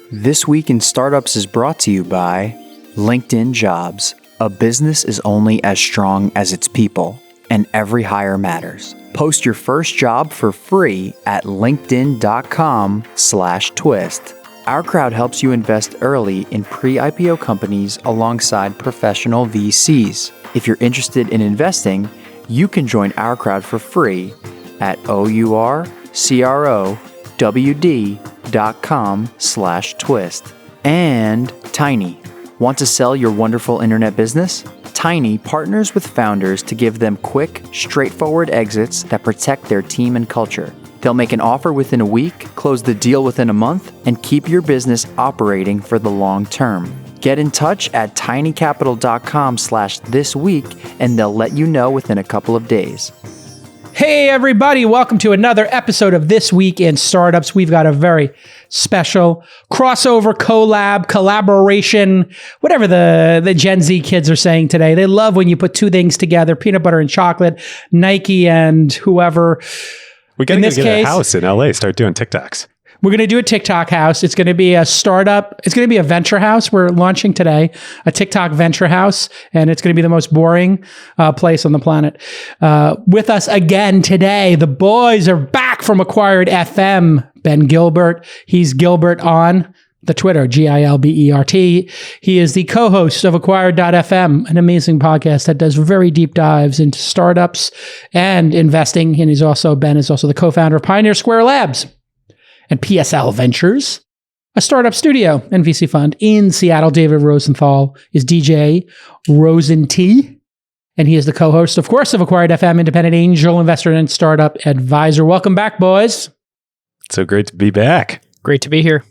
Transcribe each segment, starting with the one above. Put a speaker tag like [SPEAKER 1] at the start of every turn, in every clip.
[SPEAKER 1] This Week in Startups is brought to you by LinkedIn Jobs. A business is only as strong as its people, and every hire matters. Post your first job for free at linkedin.com/twist. OurCrowd helps you invest early in pre-IPO companies alongside professional VCs. If you're interested in investing, you can join OurCrowd for free at OurCrowd.com/twist. And Tiny. Want to sell your wonderful internet business? Tiny partners with founders to give them quick, straightforward exits that protect their team and culture. They'll make an offer within a week, close the deal within a month, and keep your business operating for the long term. Get in touch at tinycapital.com/thisweek, and they'll let you know within a couple of days.
[SPEAKER 2] Hey everybody, welcome to another episode of This Week in Startups. We've got a very special crossover collaboration, whatever the Gen Z kids are saying today. They love when you put two things together, peanut butter and chocolate, Nike and whoever.
[SPEAKER 3] We got to get a house in LA, start doing TikToks.
[SPEAKER 2] We're going to do a TikTok house. It's going to be a startup. It's going to be a venture house. We're launching today, a TikTok venture house, and it's going to be the most boring place on the planet. With us again today, the boys are back from Acquired FM. Ben Gilbert. He's Gilbert on the Twitter, Gilbert. He is the co-host of Acquired.fm, an amazing podcast that does very deep dives into startups and investing. And Ben is also the co-founder of Pioneer Square Labs and PSL Ventures, a startup studio and VC fund in Seattle. David Rosenthal is DJ Rosen T, and he is the co-host, of course, of Acquired FM, independent angel investor and startup advisor. Welcome back, boys.
[SPEAKER 3] So great to be back.
[SPEAKER 4] Great to be here.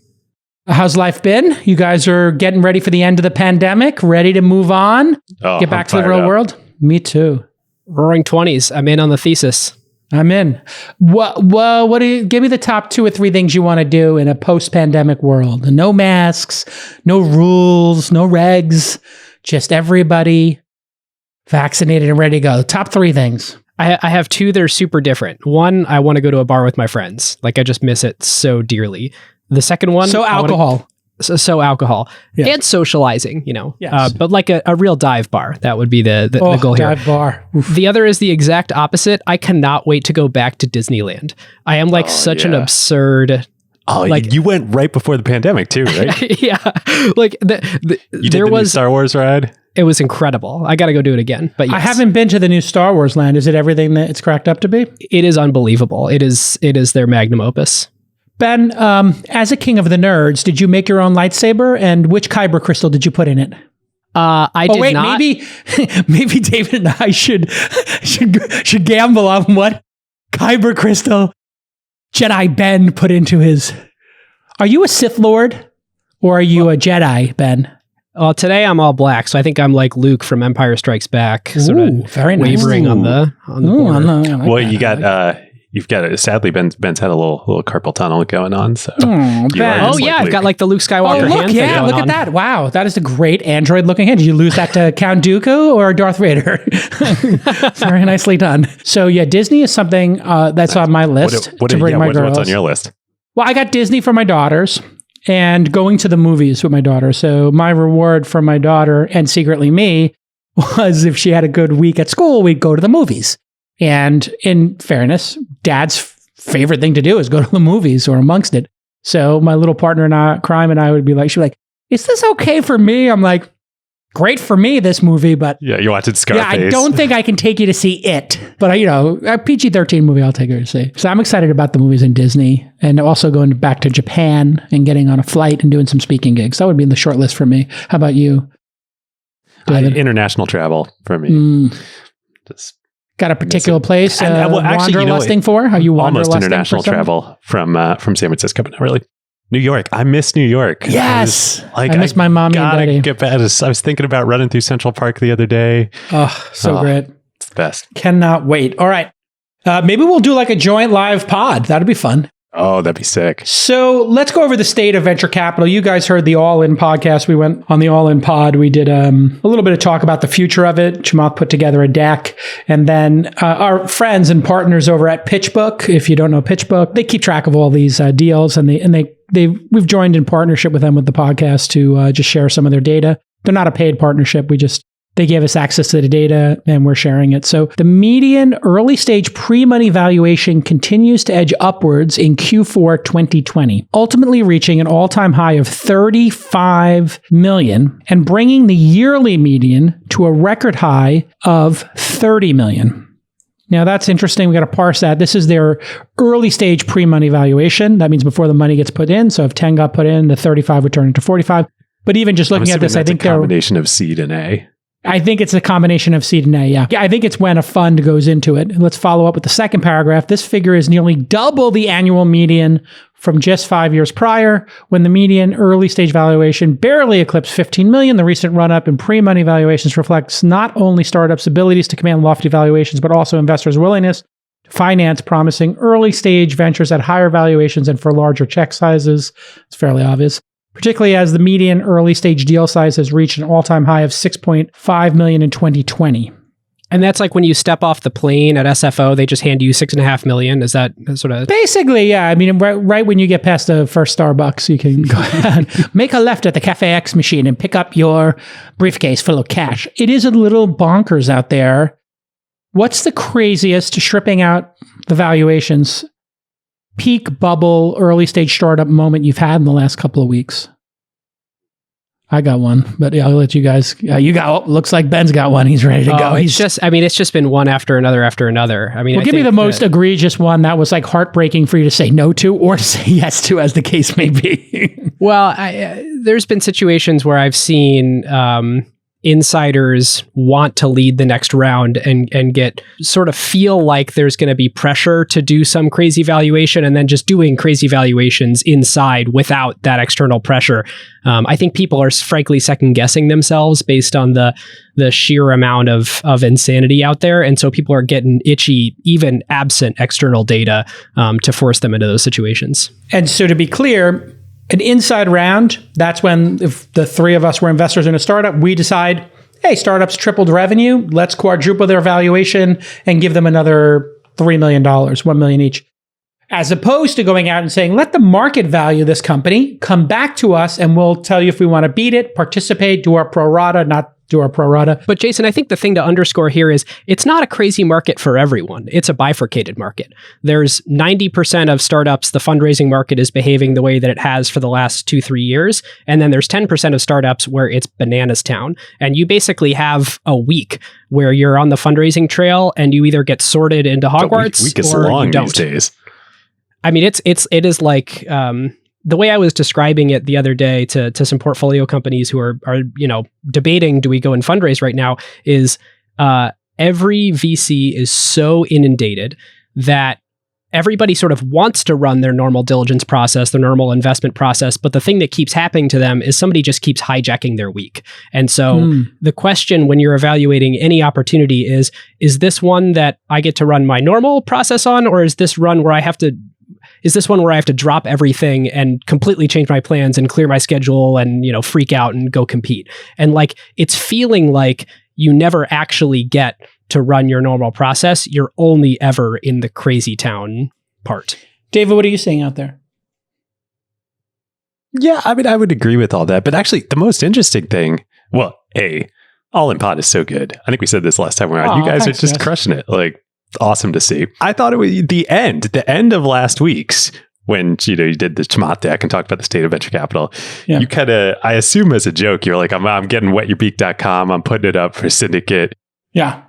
[SPEAKER 2] How's life been? You guys are getting ready for the end of the pandemic, ready to move on, get back to the real world? Me too.
[SPEAKER 4] Roaring 20s. I'm in on the thesis.
[SPEAKER 2] I'm in. What do you give me the top 2 or 3 things you want to do in a post-pandemic world? No masks, no rules, no regs, just everybody vaccinated and ready to go. Top 3 things.
[SPEAKER 4] I have 2 that are super different. One, I want to go to a bar with my friends. Like, I just miss it so dearly. The second one...
[SPEAKER 2] So alcohol.
[SPEAKER 4] So alcohol. Yeah. And socializing,
[SPEAKER 2] Yes.
[SPEAKER 4] But like a real dive bar. That would be the goal here.
[SPEAKER 2] Dive bar. Oof.
[SPEAKER 4] The other is the exact opposite. I cannot wait to go back to Disneyland. I am such an absurd...
[SPEAKER 3] you went right before the pandemic too, right?
[SPEAKER 4] Yeah. Like
[SPEAKER 3] you did the new Star Wars ride?
[SPEAKER 4] It was incredible. I got to go do it again. But yes.
[SPEAKER 2] I haven't been to the new Star Wars land. Is it everything that it's cracked up to be?
[SPEAKER 4] It is unbelievable. It is their magnum opus.
[SPEAKER 2] Ben, as a king of the nerds, did you make your own lightsaber? And which kyber crystal did you put in it?
[SPEAKER 4] I did not.
[SPEAKER 2] Maybe David and I should gamble on what kyber crystal Jedi Ben put into his. Are you a Sith Lord or are you a Jedi, Ben?
[SPEAKER 4] Well, today I'm all black, so I think I'm like Luke from Empire Strikes Back, sort of
[SPEAKER 2] very
[SPEAKER 4] wavering
[SPEAKER 2] nice.
[SPEAKER 4] on the border.
[SPEAKER 3] You got you've got sadly Ben's had a little carpal tunnel going on. So
[SPEAKER 2] Ben.
[SPEAKER 4] I've got like the Luke Skywalker hand.
[SPEAKER 2] Yeah, look at that! Wow, that is a great Android-looking hand. Did you lose that to Count Dooku or Darth Vader? Very nicely done. So yeah, Disney is something that's on my list to bring my girls.
[SPEAKER 3] What's on your list?
[SPEAKER 2] Well, I got Disney for my daughters and going to the movies with my daughter. So my reward for my daughter and secretly me was if she had a good week at school, we'd go to the movies. And in fairness, Dad's favorite thing to do is go to the movies or amongst it. So my little partner in crime and I would be like, she'd be like, is this okay for me? I'm like, great for me, this movie, but...
[SPEAKER 3] Yeah, you watched Scarface.
[SPEAKER 2] Yeah, I don't think I can take you to see it. But, a PG-13 movie, I'll take her to see. So I'm excited about the movies in Disney and also going back to Japan and getting on a flight and doing some speaking gigs. That would be in the short list for me. How about you, David?
[SPEAKER 3] International travel for me. Just...
[SPEAKER 2] Got a particular place
[SPEAKER 3] wanderlusting
[SPEAKER 2] for? How you wanderlusting?
[SPEAKER 3] Almost international travel from San Francisco, but not really. New York. I miss New York.
[SPEAKER 2] Yes. I miss my mommy and daddy.
[SPEAKER 3] Get back. I was thinking about running through Central Park the other day.
[SPEAKER 2] Oh, so great.
[SPEAKER 3] It's the best.
[SPEAKER 2] Cannot wait. All right. Maybe we'll do like a joint live pod. That'd be fun.
[SPEAKER 3] Oh, that'd be sick.
[SPEAKER 2] So let's go over the state of venture capital. You guys heard the All In podcast. We went on the All In pod. We did a little bit of talk about the future of it. Chamath put together a deck. And then our friends and partners over at PitchBook, if you don't know PitchBook, they keep track of all these deals. And we've joined in partnership with them with the podcast to just share some of their data. They're not a paid partnership. They gave us access to the data and we're sharing it. So the median early stage pre-money valuation continues to edge upwards in Q4 2020, ultimately reaching an all-time high of 35 million and bringing the yearly median to a record high of 30 million. Now that's interesting. We got to parse that. This is their early stage pre-money valuation. That means before the money gets put in. So if 10 got put in, the 35 would turn into 45. But even just looking at this, I think
[SPEAKER 3] a combination of seed and A.
[SPEAKER 2] I think it's a combination of seed and A, yeah. I think it's when a fund goes into it. Let's follow up with the second paragraph. This figure is nearly double the annual median from just 5 years prior, when the median early stage valuation barely eclipsed 15 million. The recent run-up in pre-money valuations reflects not only startups' abilities to command lofty valuations, but also investors' willingness to finance promising early stage ventures at higher valuations and for larger check sizes. It's fairly obvious. Particularly as the median early stage deal size has reached an all-time high of 6.5 million in 2020.
[SPEAKER 4] And that's like when you step off the plane at SFO, they just hand you 6.5 million. Is that sort of?
[SPEAKER 2] Basically, yeah. I mean, right when you get past the first Starbucks, you can go ahead, make a left at the Cafe X machine and pick up your briefcase full of cash. It is a little bonkers out there. What's the craziest, stripping out the valuations, peak bubble, early stage startup moment you've had in the last couple of weeks? I got one, but yeah, I'll let you guys. Looks like Ben's got one. He's ready to go.
[SPEAKER 4] It's just been one after another after another. I mean,
[SPEAKER 2] give me the most egregious one that was like heartbreaking for you to say no to or to say yes to, as the case may be.
[SPEAKER 4] Well, there's been situations where I've seen insiders want to lead the next round and get sort of feel like there's going to be pressure to do some crazy valuation, and then just doing crazy valuations inside without that external pressure. I think people are frankly second guessing themselves based on the sheer amount of insanity out there. And so people are getting itchy, even absent external data, to force them into those situations.
[SPEAKER 2] And so to be clear, an inside round, that's when, if the three of us were investors in a startup, we decide, hey, startups tripled revenue, let's quadruple their valuation and give them another $3 million, $1 million each. As opposed to going out and saying, let the market value this company, come back to us and we'll tell you if we want to beat it, participate, do our pro rata, not do our pro rata.
[SPEAKER 4] But Jason, I think the thing to underscore here is it's not a crazy market for everyone. It's a bifurcated market. There's 90% of startups, the fundraising market is behaving the way that it has for the last 2-3 years. And then there's 10% of startups where it's bananas town. And you basically have a week where you're on the fundraising trail and you either get sorted into Hogwarts
[SPEAKER 3] week is
[SPEAKER 4] or
[SPEAKER 3] long
[SPEAKER 4] you don't.
[SPEAKER 3] These days.
[SPEAKER 4] I mean, it is like the way I was describing it the other day to some portfolio companies who are debating, do we go and fundraise right now, is every VC is so inundated that everybody sort of wants to run their normal diligence process, their normal investment process, but the thing that keeps happening to them is somebody just keeps hijacking their week. And so the question when you're evaluating any opportunity is this one that I get to run my normal process on, or is this one where I have to drop everything and completely change my plans and clear my schedule and, freak out and go compete? And it's feeling like you never actually get to run your normal process. You're only ever in the crazy town part.
[SPEAKER 2] David, what are you seeing out there?
[SPEAKER 3] Yeah, I mean, I would agree with all that. But actually, the most interesting thing, All In Pod is so good. I think we said this last time. You guys are just crushing it. Awesome to see. I thought it was the end of last week's, when you did the Chamath deck and talked about the state of venture capital. Yeah. You kind of, I assume as a joke, you're like, I'm getting wetyourbeak.com. I'm putting it up for syndicate.
[SPEAKER 2] Yeah.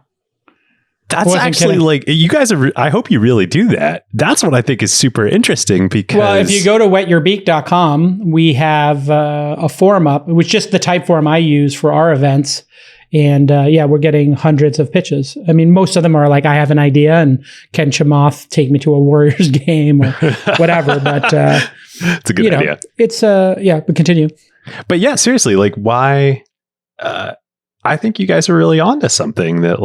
[SPEAKER 3] That's actually you guys are, I hope you really do that. That's what I think is super interesting because...
[SPEAKER 2] Well, if you go to wetyourbeak.com, we have a forum up, which is just the type forum I use for our events. And we're getting hundreds of pitches. I mean, most of them are like, I have an idea and can Chamath take me to a Warriors game or whatever. But
[SPEAKER 3] it's a good idea.
[SPEAKER 2] It's but continue.
[SPEAKER 3] But yeah, seriously, why? I think you guys are really onto something that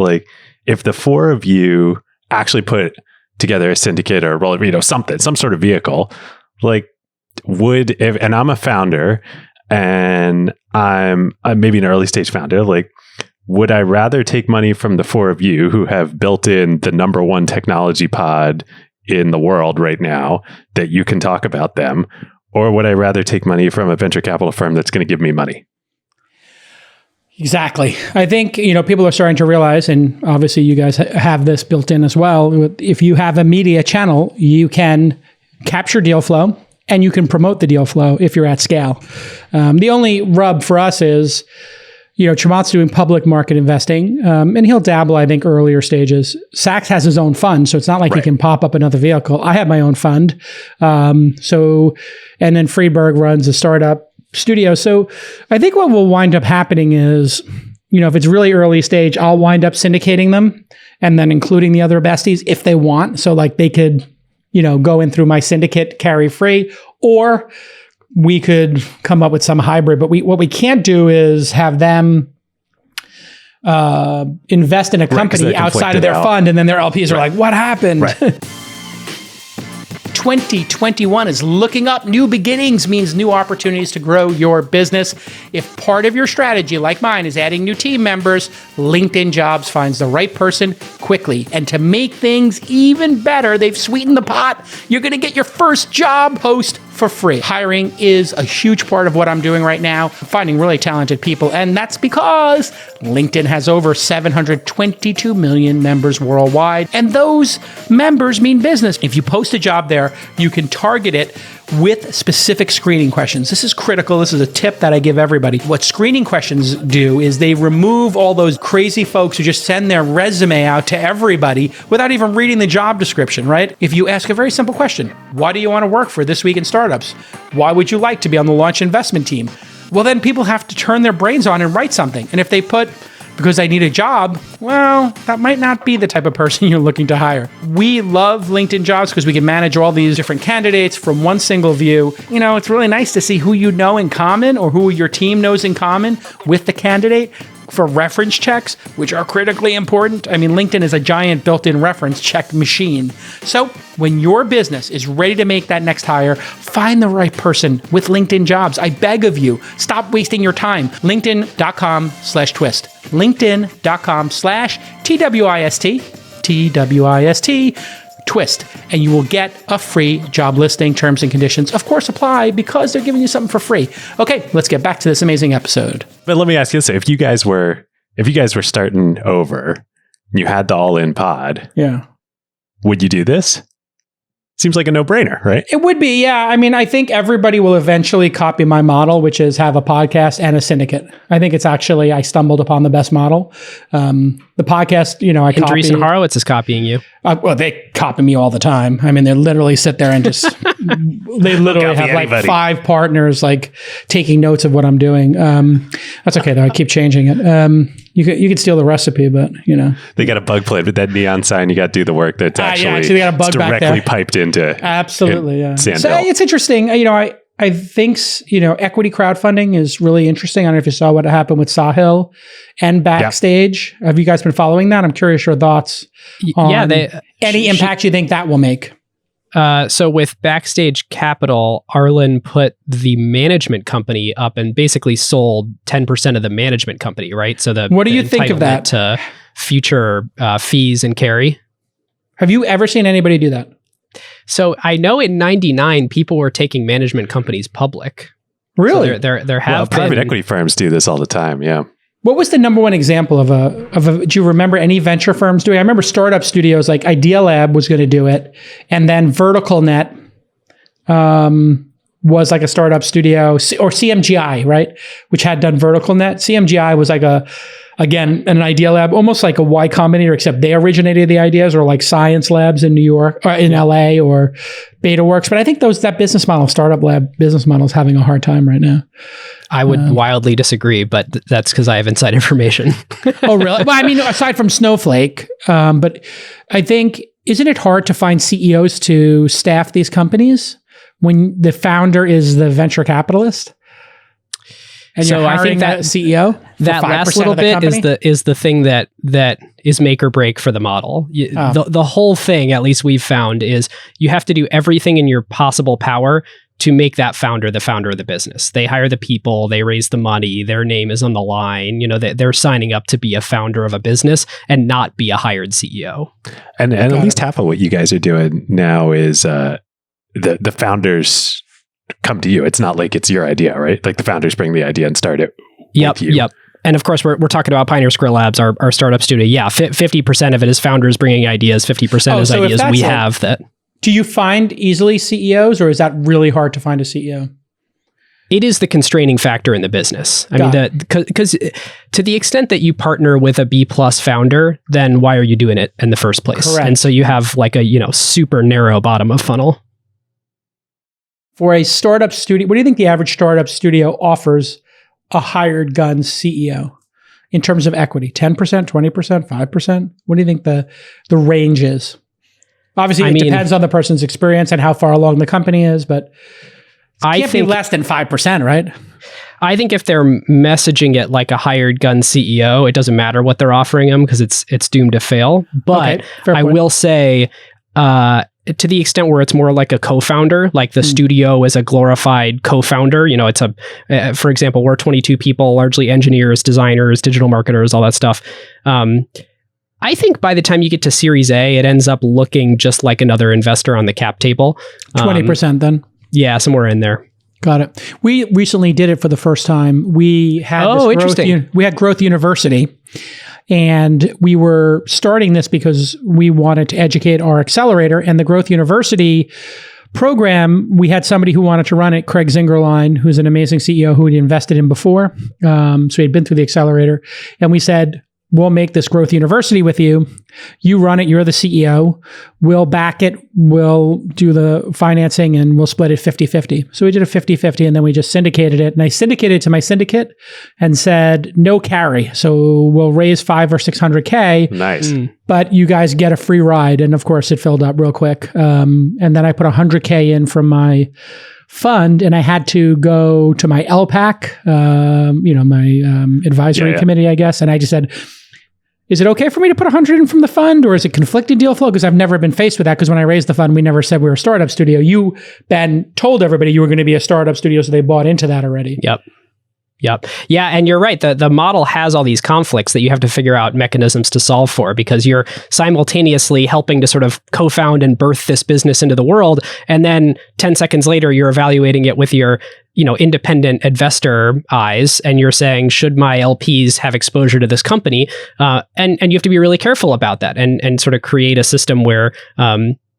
[SPEAKER 3] if the four of you actually put together a syndicate or roll, something, some sort of vehicle, like and I'm a founder and I'm maybe an early stage founder, like, would I rather take money from the four of you who have built in the number one technology pod in the world right now that you can talk about them? Or would I rather take money from a venture capital firm that's going to give me money?
[SPEAKER 2] Exactly. I think, people are starting to realize, and obviously you guys have this built in as well. If you have a media channel, you can capture deal flow and you can promote the deal flow if you're at scale. The only rub for us is, Chamath's doing public market investing, and he'll dabble, I think, earlier stages. Sachs has his own fund, so it's not like he can pop up another vehicle. I have my own fund. And then Friedberg runs a startup studio. So I think what will wind up happening is, if it's really early stage, I'll wind up syndicating them and then including the other besties if they want. So like they could, go in through my syndicate, carry free, or we could come up with some hybrid. But what we can't do is have them invest in a company outside of their fund, and then their LPs are like, what happened? 2021 is looking up. New beginnings means new opportunities to grow your business. If part of your strategy, like mine, is adding new team members, LinkedIn Jobs finds the right person quickly. And to make things even better, they've sweetened the pot. You're going to get your first job post for free. Hiring is a huge part of what I'm doing right now, finding really talented people. And that's because LinkedIn has over 722 million members worldwide. And those members mean business. If you post a job there, you can target it with specific screening questions. This is critical. This is a tip that I give everybody. What screening questions do is they remove all those crazy folks who just send their resume out to everybody without even reading the job description, right? If you ask a very simple question, why do you want to work for This Week in Startups? Why would you like to be on the launch investment team? Well, then people have to turn their brains on and write something. And if they put, because I need a job, well, that might not be the type of person you're looking to hire. We love LinkedIn Jobs because we can manage all these different candidates from one single view. It's really nice to see who you know in common or who your team knows in common with the candidate for reference checks, which are critically important. I mean, LinkedIn is a giant built-in reference check machine. So when your business is ready to make that next hire, find the right person with LinkedIn Jobs. I beg of you, stop wasting your time. LinkedIn.com/twist. LinkedIn.com/TWIST. Twist, and you will get a free job listing. Terms and conditions, of course, apply because they're giving you something for free. Okay, let's get back to this amazing episode.
[SPEAKER 3] But let me ask you this: if you guys were starting over, and you had the all-in pod, would you do this? Seems like a no-brainer, right?
[SPEAKER 2] It would be, yeah. I mean, I think everybody will eventually copy my model, which is have a podcast and a syndicate. I think it's actually, I stumbled upon the best model. The podcast, I copy.
[SPEAKER 4] Andreessen Horowitz is copying you.
[SPEAKER 2] Well, they copy me all the time. I mean, they literally sit there and just, they literally have like 5 partners like taking notes of what I'm doing. That's okay though. I keep changing it. You could steal the recipe, but
[SPEAKER 3] they got a bug plate with that neon sign. You got to do the work that's actually
[SPEAKER 2] they got a bug
[SPEAKER 3] directly
[SPEAKER 2] back there.
[SPEAKER 3] Piped into.
[SPEAKER 2] Absolutely, yeah.
[SPEAKER 3] Sandhill.
[SPEAKER 2] So it's interesting. I think equity crowdfunding is really interesting. I don't know if you saw what happened with Sahil and Backstage. Have you guys been following that? I'm curious your thoughts. On any impact you think that will make.
[SPEAKER 4] So with Backstage Capital, Arlan put the management company up and basically sold 10% of the management company, right? So
[SPEAKER 2] what do you think of that?
[SPEAKER 4] To future fees and carry.
[SPEAKER 2] Have you ever seen anybody do that?
[SPEAKER 4] So I know in '99 people were taking management companies public.
[SPEAKER 2] Really?
[SPEAKER 4] So there have been
[SPEAKER 3] private equity firms do this all the time. Yeah.
[SPEAKER 2] What was the number one example of a? Do you remember any venture firms doing? I remember startup studios like Idealab was going to do it, and then VerticalNet was like a startup studio, or CMGI, right, which had done VerticalNet. CMGI was like an Idealab, almost like a Y Combinator, except they originated the ideas, or like Science Labs in New York, or in LA, or BetaWorks. But I think that business model, startup lab business model, is having a hard time right now.
[SPEAKER 4] I would wildly disagree, but that's because I have inside information.
[SPEAKER 2] Oh, really? Well, I mean, aside from Snowflake, but I think, isn't it hard to find CEOs to staff these companies when the founder is the venture capitalist? And
[SPEAKER 4] so
[SPEAKER 2] you're
[SPEAKER 4] I think
[SPEAKER 2] that CEO,
[SPEAKER 4] that last little bit is the thing that is make or break for the model. The whole thing, at least we've found, is you have to do everything in your possible power to make that founder the founder of the business. They hire the people, they raise the money, their name is on the line. You know, they're signing up to be a founder of a business and not be a hired CEO.
[SPEAKER 3] And at least half of what you guys are doing now is the founders come to you. It's not like it's your idea, right? Like the founders bring the idea and start it with you.
[SPEAKER 4] Yep. And of course, we're talking about Pioneer Square Labs, our startup studio. Yeah, 50% of it is founders bringing ideas, 50% is ideas we have that.
[SPEAKER 2] Do you find easily CEOs, or is that really hard to find a CEO?
[SPEAKER 4] It is the constraining factor in the business. I mean, because to the extent that you partner with a B+ founder, then why are you doing it in the first place?
[SPEAKER 2] Correct.
[SPEAKER 4] And so you have like a super narrow bottom of funnel.
[SPEAKER 2] For a startup studio, what do you think the average startup studio offers a hired gun CEO in terms of equity? 10%, 20%, 5%? What do you think the range is? Obviously, it depends on the person's experience and how far along the company is, but it can't be less than 5%, right?
[SPEAKER 4] I think if they're messaging it like a hired gun CEO, it doesn't matter what they're offering them because it's doomed to fail. But I will say, to the extent where it's more like a co-founder, like the studio is a glorified co-founder, you know, it's for example, we're 22 people, largely engineers, designers, digital marketers, all that stuff. I think by the time you get to Series A, it ends up looking just like another investor on the cap table.
[SPEAKER 2] 20% then?
[SPEAKER 4] Yeah, somewhere in there.
[SPEAKER 2] Got it. We recently did it for the first time. We had we had Growth University. And we were starting this because we wanted to educate our accelerator. And the Growth University program, we had somebody who wanted to run it, Craig Zingerlein, who's an amazing CEO who had invested in before. So he'd been through the accelerator. And we said, we'll make this Growth University with you. You run it. You're the CEO. We'll back it. We'll do the financing and we'll split it 50-50. So we did a 50-50 and then we just syndicated it. And I syndicated it to my syndicate and said, no carry. So we'll raise $500,000 or $600,000.
[SPEAKER 3] Nice.
[SPEAKER 2] But you guys get a free ride. And of course it filled up real quick. And then I put $100,000 in from my fund, and I had to go to my LPAC, my advisory committee, I guess. And I just said, is it okay for me to put 100 in from the fund, or is it conflicting deal flow? Because I've never been faced with that. Because when I raised the fund, we never said we were a startup studio. You, Ben, told everybody you were going to be a startup studio, so they bought into that already.
[SPEAKER 4] Yep. Yeah, and you're right. The model has all these conflicts that you have to figure out mechanisms to solve for, because you're simultaneously helping to sort of co-found and birth this business into the world, and then 10 seconds later, you're evaluating it with your independent investor eyes, and you're saying, should my LPs have exposure to this company? And you have to be really careful about that, and sort of create a system where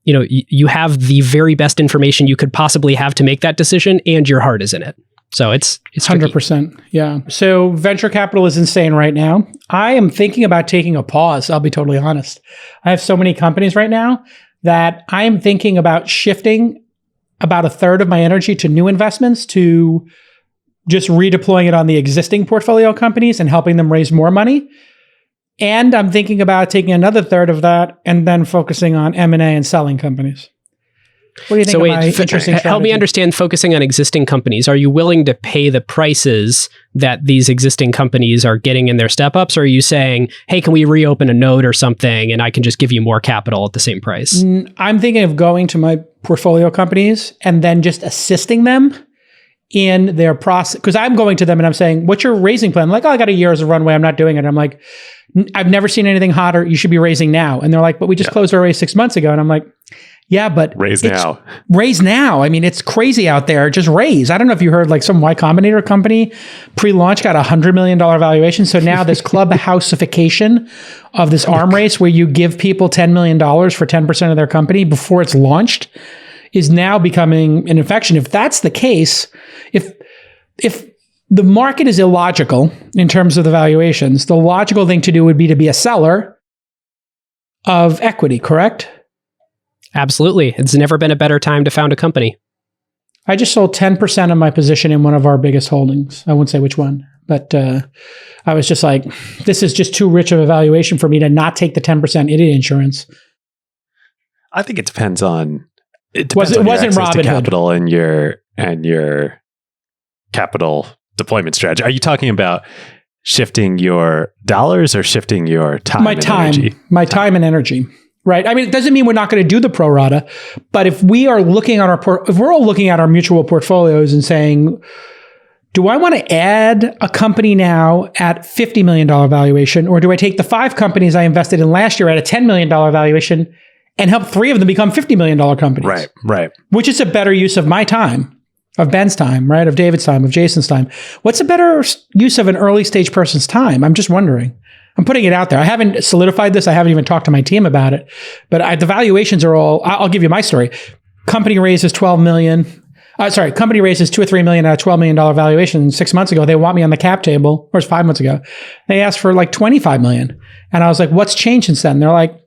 [SPEAKER 4] you have the very best information you could possibly have to make that decision, and your heart is in it. So it's
[SPEAKER 2] 100%. Yeah. So venture capital is insane right now. I am thinking about taking a pause. I'll be totally honest. I have so many companies right now that I am thinking about shifting about a third of my energy to new investments, to just redeploying it on the existing portfolio companies and helping them raise more money. And I'm thinking about taking another third of that and then focusing on M&A and selling companies. What do you think of my interesting strategy?
[SPEAKER 4] Help me understand, focusing on existing companies. Are you willing to pay the prices that these existing companies are getting in their step-ups? Or are you saying, hey, can we reopen a node or something and I can just give you more capital at the same price?
[SPEAKER 2] I'm thinking of going to my portfolio companies and then just assisting them in their process. Because I'm going to them and I'm saying, what's your raising plan? Like, I got a year as a runway. I'm not doing it. I'm like, I've never seen anything hotter. You should be raising now. And they're like, but we just closed our raise 6 months ago. And I'm like, yeah, but
[SPEAKER 3] raise now.
[SPEAKER 2] Raise now. I mean, it's crazy out there. Just raise. I don't know if you heard, like, some Y Combinator company pre-launch got $100 million valuation. So now this clubhouseification of this arm race where you give people $10 million for 10% of their company before it's launched is now becoming an infection. If that's the case, if the market is illogical in terms of the valuations, the logical thing to do would be to be a seller of equity, correct?
[SPEAKER 4] Absolutely. It's never been a better time to found a company.
[SPEAKER 2] I just sold 10% of my position in one of our biggest holdings. I won't say which one, but I was just like, this is just too rich of a valuation for me to not take the 10% idiot insurance.
[SPEAKER 3] I think it depends on
[SPEAKER 2] it wasn't Robinhood
[SPEAKER 3] capital and your capital deployment strategy? Are you talking about shifting your dollars or shifting your time?
[SPEAKER 2] My time and energy. Right. I mean, it doesn't mean we're not going to do the pro rata, but if we are looking at if we're all looking at our mutual portfolios and saying, do I want to add a company now at $50 million valuation, or do I take the 5 companies I invested in last year at a $10 million valuation and help 3 of them become $50 million companies?
[SPEAKER 3] Right.
[SPEAKER 2] Which is a better use of my time, of Ben's time, right? Of David's time, of Jason's time. What's a better use of an early stage person's time? I'm just wondering. I'm putting it out there. I haven't solidified this. I haven't even talked to my team about it. But the valuations are all, I'll give you my story. Company raises $12 million. Company raises $2 or $3 million at a $12 million valuation 6 months ago. They want me on the cap table, or it's 5 months ago. They asked for like $25 million. And I was like, what's changed since then? They're like,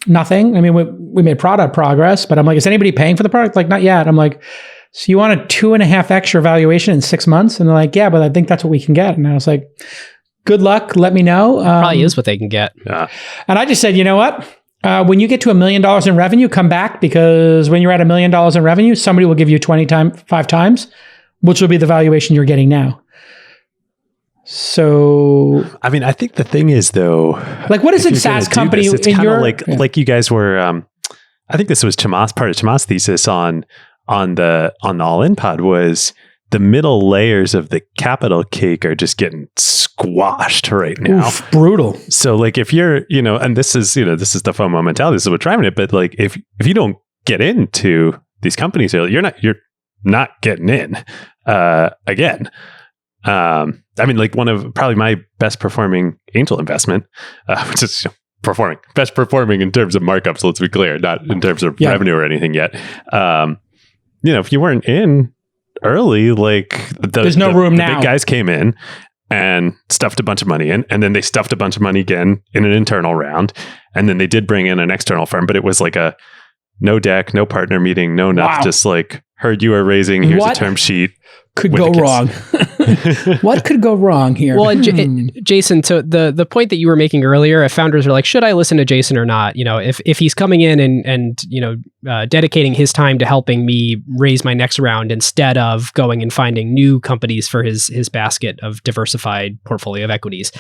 [SPEAKER 2] nothing. I mean, we made product progress, but I'm like, is anybody paying for the product? Like, not yet. I'm like, so you want a 2.5x valuation in 6 months? And they're like, yeah, but I think that's what we can get. And I was like, good luck. Let me know.
[SPEAKER 4] Probably is what they can get.
[SPEAKER 3] Yeah.
[SPEAKER 2] And I just said, you know what? When you get to $1 million in revenue, come back, because when you're at $1 million in revenue, somebody will give you 5 times, which will be the valuation you're getting now. So,
[SPEAKER 3] I mean, I think the thing is, though,
[SPEAKER 2] like, what is a SaaS company
[SPEAKER 3] it's
[SPEAKER 2] in your
[SPEAKER 3] like you guys were? I think this was part of Chamath's thesis on the All In Pod was the middle layers of the capital cake are just getting squashed right now.
[SPEAKER 2] Oof, brutal.
[SPEAKER 3] So like if you're, and this is the FOMO mentality, this is what's driving it. But like if you don't get into these companies, you're not getting in again. I mean, like one of probably my best performing angel investment, which is best performing in terms of markups, let's be clear, not in terms of revenue or anything yet. If you weren't in early, like
[SPEAKER 2] there's no room now.
[SPEAKER 3] The big guys came in and stuffed a bunch of money in, and then they stuffed a bunch of money again in an internal round, and then they did bring in an external firm, but it was like a no deck, no partner meeting, no nothing. Just like, heard you are raising, here's a term sheet.
[SPEAKER 2] Could go wrong. What could go wrong here?
[SPEAKER 4] Well, Jason, to the point that you were making earlier, if founders are like, should I listen to Jason or not? If he's coming in and dedicating his time to helping me raise my next round instead of going and finding new companies for his basket of diversified portfolio of equities.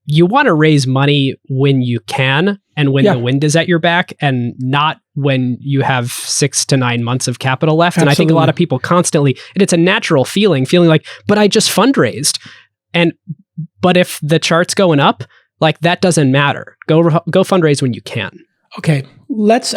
[SPEAKER 4] You want to raise money when you can and when the wind is at your back, and not when you have 6 to 9 months of capital left. Absolutely. And I think a lot of people constantly, and it's a natural feeling like, but I just fundraised. But if the chart's going up, like that doesn't matter. Go fundraise when you can.
[SPEAKER 2] Okay.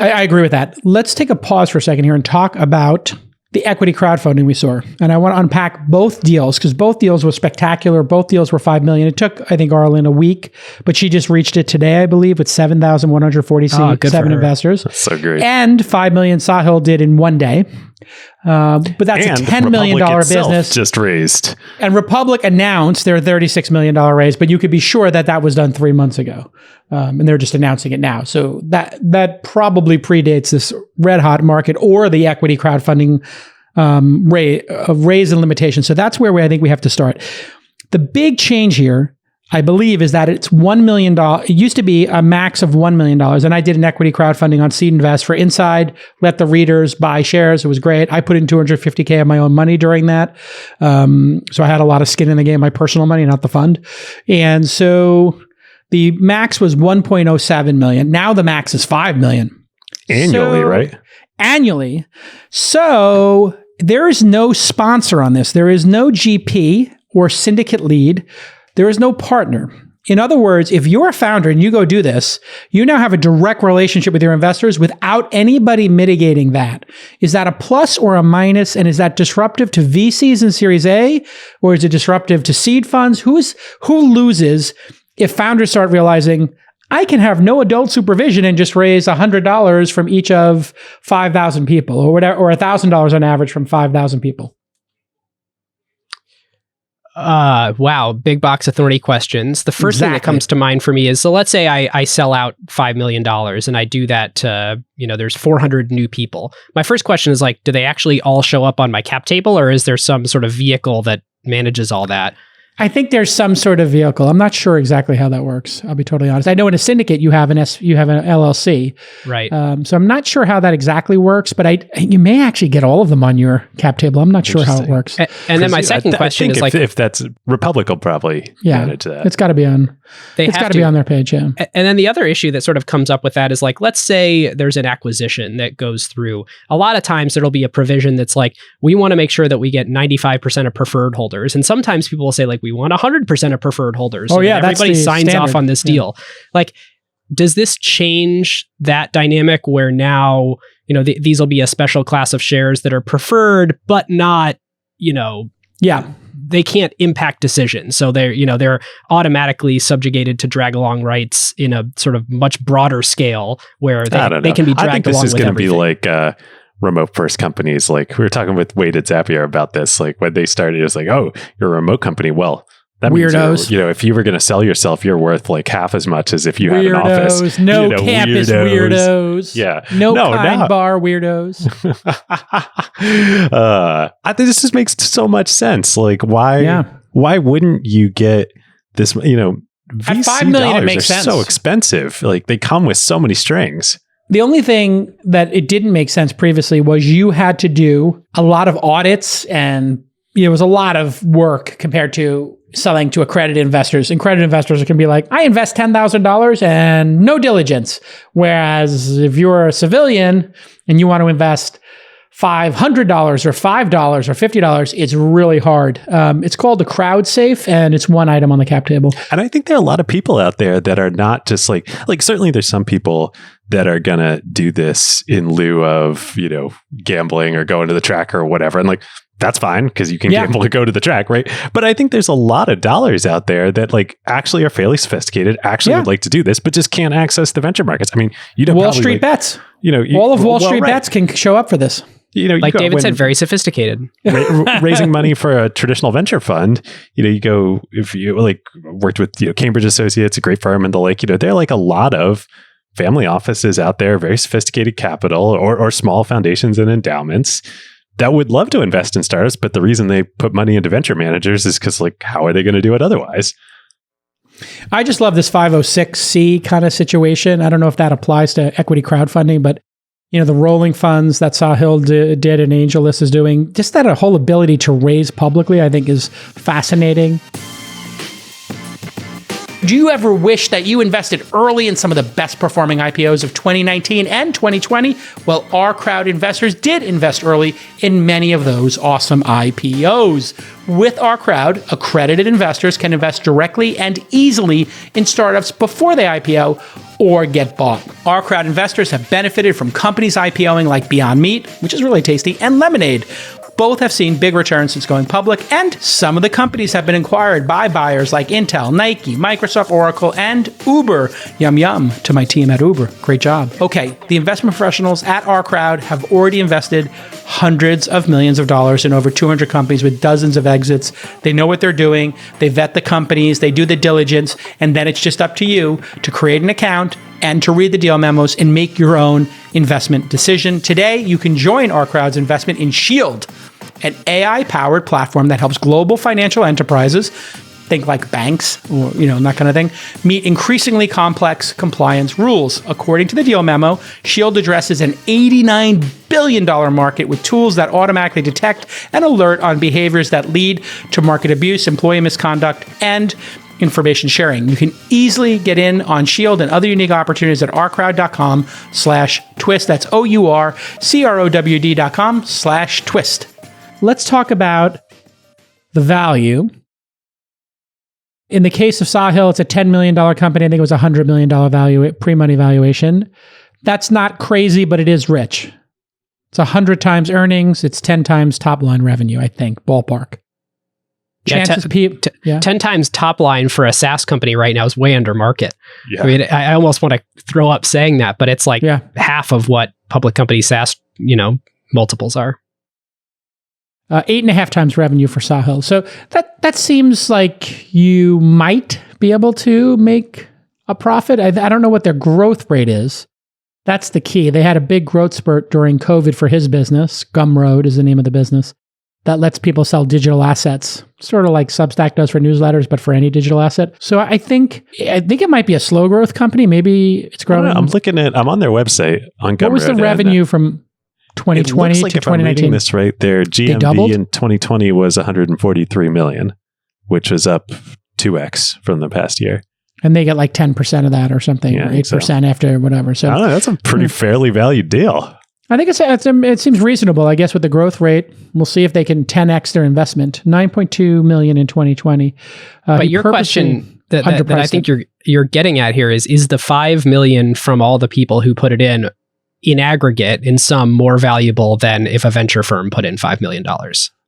[SPEAKER 2] I agree with that. Let's take a pause for a second here and talk about the equity crowdfunding we saw. And I want to unpack both deals, because both deals were spectacular. Both deals were $5 million. It took, I think, Arlan a week, but she just reached it today, I believe, with 7,147 investors.
[SPEAKER 3] That's so great.
[SPEAKER 2] And $5 million Sahil did in one day. But that's a $10 million business.
[SPEAKER 3] Just raised.
[SPEAKER 2] And Republic announced their $36 million raise, but you could be sure that was done 3 months ago. And they're just announcing it now. So that probably predates this red hot market or the equity crowdfunding raise and limitation. So that's where I think we have to start. The big change here, I believe, is that it's $1 million. It used to be a max of $1 million. And I did an equity crowdfunding on Seed Invest for Inside, let the readers buy shares. It was great. I put in $250K of my own money during that. So I had a lot of skin in the game, my personal money, not the fund. And so the max was 1.07 million. Now the max is 5 million.
[SPEAKER 3] Annually, right?
[SPEAKER 2] Annually. So there is no sponsor on this. There is no GP or syndicate lead. There is no partner. In other words, if you're a founder and you go do this, you now have a direct relationship with your investors without anybody mitigating that. Is that a plus or a minus? And is that disruptive to VCs in Series A? Or is it disruptive to seed funds? Who loses if founders start realizing, I can have no adult supervision and just raise $100 from each of 5,000 people, or whatever, or $1,000 on average from 5,000 people?
[SPEAKER 4] Wow. Big box of thorny questions. The first thing that comes to mind for me is, so let's say I sell out $5 million and I do that to, there's 400 new people. My first question is like, do they actually all show up on my cap table, or is there some sort of vehicle that manages all that?
[SPEAKER 2] I think there's some sort of vehicle. I'm not sure exactly how that works. I'll be totally honest. I know in a syndicate you have an LLC,
[SPEAKER 4] right?
[SPEAKER 2] So I'm not sure how that exactly works, but you may actually get all of them on your cap table. I'm not sure how it works.
[SPEAKER 4] And then my second question is
[SPEAKER 3] if that's Republic will probably manage that.
[SPEAKER 2] It's got to be on. It's got to be on their page. Yeah.
[SPEAKER 4] And then the other issue that sort of comes up with that is like, let's say there's an acquisition that goes through. A lot of times there'll be a provision that's like, we want to make sure that we get 95% of preferred holders, and sometimes people will say like, we want 100% of preferred holders.
[SPEAKER 2] Oh, yeah.
[SPEAKER 4] Everybody signs off on this deal. Like, does this change that dynamic where now, these will be a special class of shares that are preferred, but not, they can't impact decisions. So they're automatically subjugated to drag along rights in a sort of much broader scale where they can be dragged along with everything. I think this is going to be
[SPEAKER 3] like remote first companies. Like we were talking with Wade at Zapier about this. Like when they started, it was like, oh, you're a remote company. Well, that
[SPEAKER 2] weirdos.
[SPEAKER 3] Means if you were going to sell yourself, you're worth like half as much as if you had an office.
[SPEAKER 2] No campus weirdos.
[SPEAKER 3] Yeah.
[SPEAKER 2] No kind bar weirdos.
[SPEAKER 3] I think this just makes so much sense. Like why wouldn't you get this, VC
[SPEAKER 2] at $5 million, it makes sense.
[SPEAKER 3] So expensive. Like they come with so many strings.
[SPEAKER 2] The only thing that it didn't make sense previously was you had to do a lot of audits, and it was a lot of work compared to selling to accredited investors. Accredited investors can be like, I invest $10,000 and no diligence. Whereas if you're a civilian and you want to invest $500 or $5 or $50, it's really hard. It's called the crowd safe, and it's one item on the cap table.
[SPEAKER 3] And I think there are a lot of people out there that are not just like certainly there's some people that are going to do this in lieu of, gambling or going to the track or whatever. And like, that's fine because you can gamble to go to the track, right? But I think there's a lot of dollars out there that like actually are fairly sophisticated, actually would like to do this, but just can't access the venture markets. I mean,
[SPEAKER 2] Wall Street bets. All of Wall Street bets can show up for this.
[SPEAKER 4] Like David said, very sophisticated.
[SPEAKER 3] Raising money for a traditional venture fund, you go, if you like worked with Cambridge Associates, a great firm, and the like, there are like a lot of family offices out there, very sophisticated capital or small foundations and endowments that would love to invest in startups, but the reason they put money into venture managers is because, like, how are they going to do it otherwise?
[SPEAKER 2] I just love this 506c kind of situation. I don't know if that applies to equity crowdfunding, but the rolling funds that Sahil did and AngelList is doing, just that a whole ability to raise publicly, I think is fascinating. Do you ever wish that you invested early in some of the best performing IPOs of 2019 and 2020? Well, OurCrowd investors did invest early in many of those awesome IPOs. With OurCrowd, accredited investors can invest directly and easily in startups before they IPO or get bought. OurCrowd investors have benefited from companies IPOing like Beyond Meat, which is really tasty, and Lemonade. Both have seen big returns since going public, and some of the companies have been acquired by buyers like Intel, Nike, Microsoft, Oracle, and Uber. Yum yum to my team at Uber. Great job. Okay, the investment professionals at OurCrowd have already invested hundreds of millions of dollars in over 200 companies with dozens of exits. They know what they're doing. They vet the companies. They do the diligence. And then it's just up to you to create an account and to read the deal memos and make your own investment decision. Today, you can join OurCrowd's investment in Shield, an AI-powered platform that helps global financial enterprises, think like banks or that kind of thing, meet increasingly complex compliance rules. According to the deal memo, Shield addresses an $89 billion market with tools that automatically detect and alert on behaviors that lead to market abuse, employee misconduct, and information sharing. You can easily get in on Shield and other unique opportunities at ourcrowd.com/twist. That's OurCrowd.com/twist. Let's talk about the value. In the case of Sahil, it's a $10 million company. I think it was a $100 million pre-money valuation. That's not crazy, but it is rich. It's 100 times earnings. It's 10 times top line revenue, I think, ballpark.
[SPEAKER 4] Chances 10 times top line for a SaaS company right now is way under market.
[SPEAKER 3] Yeah.
[SPEAKER 4] I mean, I almost want to throw up saying that, but it's like half of what public company SaaS, multiples are.
[SPEAKER 2] 8.5 times revenue for Sahil. So that seems like you might be able to make a profit. I don't know what their growth rate is. That's the key. They had a big growth spurt during COVID for his business. Gumroad is the name of the business. that lets people sell digital assets, sort of like Substack does for newsletters, but for any digital asset. So I think it might be a slow growth company. Maybe it's growing.
[SPEAKER 3] I'm on their website on Gumroad.
[SPEAKER 2] What was the revenue from 2020 to 2019? I'm reading
[SPEAKER 3] this right, their GMV in 2020 was 143 million, which was up 2x from the past year.
[SPEAKER 2] And they get like 10% of that or something, or 8% after whatever. So
[SPEAKER 3] I don't know, that's a pretty fairly valued deal.
[SPEAKER 2] I think it seems reasonable, I guess, with the growth rate. We'll see if they can 10x their investment. 9.2 million in 2020.
[SPEAKER 4] But your question that I think you're getting at here is the 5 million from all the people who put it in aggregate, in sum, more valuable than if a venture firm put in $5 million?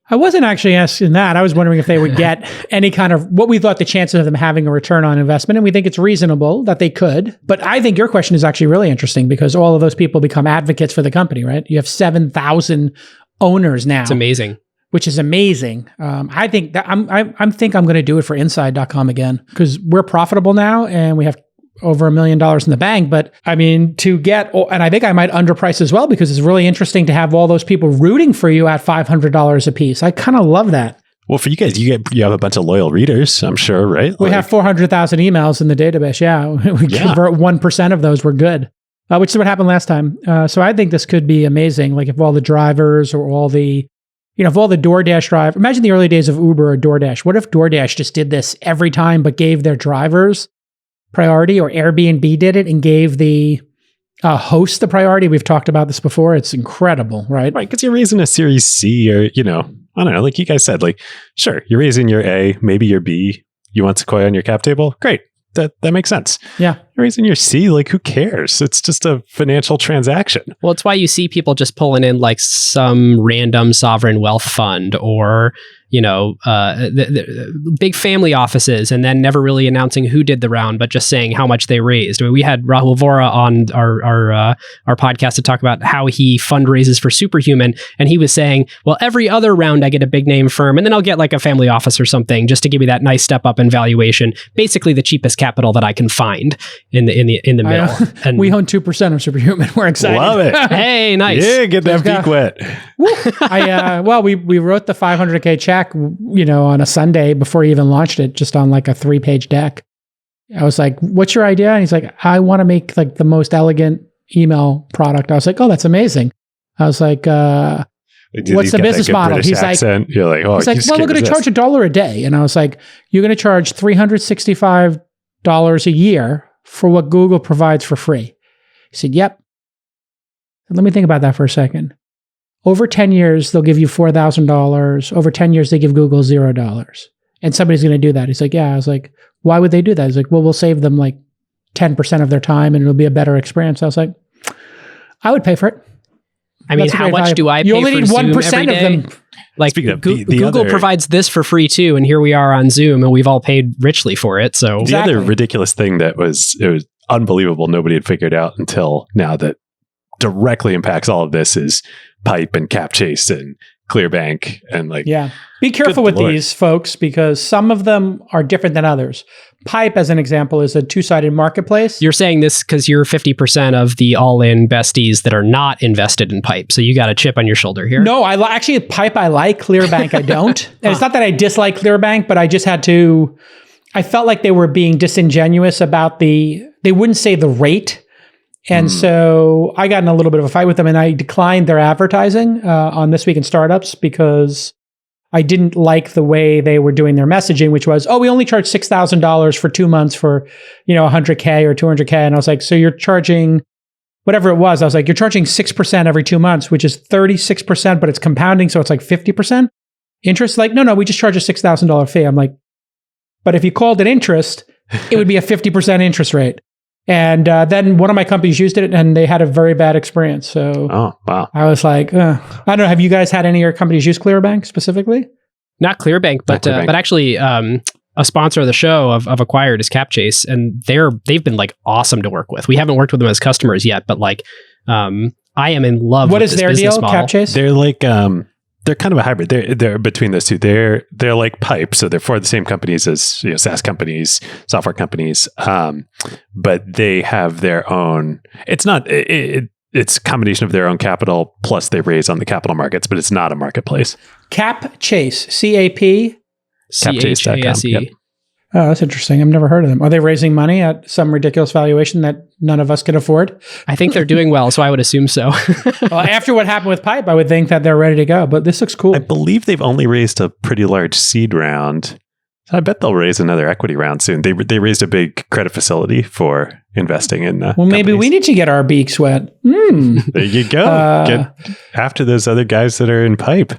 [SPEAKER 2] I wasn't actually asking that. I was wondering if they would get any kind of what we thought the chances of them having a return on investment. And we think it's reasonable that they could. But I think your question is actually really interesting because all of those people become advocates for the company, right? You have 7,000 owners now.
[SPEAKER 4] It's amazing.
[SPEAKER 2] Which is amazing. I think that I'm going to do it for inside.com again because we're profitable now and we have over $1 million in the bank. But I mean, and I think I might underprice as well because it's really interesting to have all those people rooting for you at $500 a piece. I kind of love that.
[SPEAKER 3] Well, for you guys, you have a bunch of loyal readers, I'm sure, right?
[SPEAKER 2] We have 400,000 emails in the database. Yeah. We convert 1% of those, we're good. Which is what happened last time. So I think this could be amazing. Like if all the drivers or all the, if all the DoorDash drivers, imagine the early days of Uber or DoorDash. What if DoorDash just did this every time, but gave their drivers priority, or Airbnb did it and gave the host the priority? We've talked about this before. It's incredible, right?
[SPEAKER 3] Right, because you're raising a Series C or, I don't know, like you guys said, like, sure, you're raising your A, maybe your B. You want Sequoia on your cap table? Great. That makes sense.
[SPEAKER 2] Yeah.
[SPEAKER 3] You're raising your C, like who cares? It's just a financial transaction.
[SPEAKER 4] Well, it's why you see people just pulling in like some random sovereign wealth fund or, the big family offices and then never really announcing who did the round, but just saying how much they raised. We had Rahul Vora on our podcast to talk about how he fundraises for Superhuman. And he was saying, well, every other round I get a big name firm and then I'll get like a family office or something just to give me that nice step up in valuation. Basically the cheapest capital that I can find in the middle.
[SPEAKER 2] And we own 2% of Superhuman. We're excited.
[SPEAKER 3] Love it.
[SPEAKER 4] Hey, nice.
[SPEAKER 3] Yeah, get that peak wet.
[SPEAKER 2] We wrote the $500K check, on a Sunday before he even launched it, just on like a 3-page deck. I was like, what's your idea? And he's like, I want to make like the most elegant email product. I was like, oh, that's amazing. I was like, what's the business model?
[SPEAKER 3] He's accent. You're like, oh,
[SPEAKER 2] he's like, well, we're going to charge $1 a day. And I was like, you're going to charge $365 a year for what Google provides for free. He said, yep. Let me think about that for a second. Over 10 years, they'll give you $4,000. Over 10 years, they give Google $0. And somebody's going to do that. He's like, yeah. I was like, why would they do that? He's like, well, we'll save them like 10% of their time and it'll be a better experience. I was like, I would pay for it.
[SPEAKER 4] I mean, how much do I pay for Zoom every day? You only need 1% of them. Like Google provides this for free too. And here we are on Zoom and we've all paid richly for it. So
[SPEAKER 3] the other ridiculous thing it was unbelievable. Nobody had figured out until now that directly impacts all of this is Pipe and CapChase and Clearbank and like,
[SPEAKER 2] yeah, be careful with these folks because some of them are different than others. Pipe, as an example, is a two-sided marketplace.
[SPEAKER 4] You're saying this because you're 50% of the all-in besties that are not invested in Pipe. So you got a chip on your shoulder here.
[SPEAKER 2] No, actually Pipe I like, Clearbank I don't. And it's not that I dislike Clearbank, but I just I felt like they were being disingenuous about they wouldn't say the rate. And so I got in a little bit of a fight with them and I declined their advertising on This Week in Startups because I didn't like the way they were doing their messaging, which was, we only charge $6,000 for 2 months for, $100K or $200K. And I was like, so you're charging whatever it was. I was like, you're charging 6% every 2 months, which is 36%, but it's compounding. So it's like 50% interest. Like, no, we just charge a $6,000 fee. I'm like, but if you called it interest, it would be a 50% interest rate. And then one of my companies used it and they had a very bad experience. So
[SPEAKER 3] wow.
[SPEAKER 2] I was like, I don't know. Have you guys had any of your companies use Clearbank specifically?
[SPEAKER 4] Not Clearbank, but actually a sponsor of the show of Acquired is CapChase. And they've been like awesome to work with. We haven't worked with them as customers yet, but like I am in love with this business model. What is their deal,
[SPEAKER 2] CapChase?
[SPEAKER 3] They're like... they're kind of a hybrid. They're between those two. They're like Pipe, so they're for the same companies as SaaS companies, software companies, but they have their own. It's it's a combination of their own capital plus they raise on the capital markets, but it's not a marketplace.
[SPEAKER 2] Cap Chase, CAP.
[SPEAKER 3] Capchase.com.
[SPEAKER 4] CHASE.
[SPEAKER 3] Yep.
[SPEAKER 2] Oh, that's interesting. I've never heard of them. Are they raising money at some ridiculous valuation that none of us can afford?
[SPEAKER 4] I think they're doing well, so I would assume so.
[SPEAKER 2] Well, after what happened with Pipe, I would think that they're ready to go, but this looks cool.
[SPEAKER 3] I believe they've only raised a pretty large seed round. I bet they'll raise another equity round soon. They raised a big credit facility for investing in
[SPEAKER 2] well, maybe we need to get our beaks wet.
[SPEAKER 3] There you go. Get after those other guys that are in Pipe.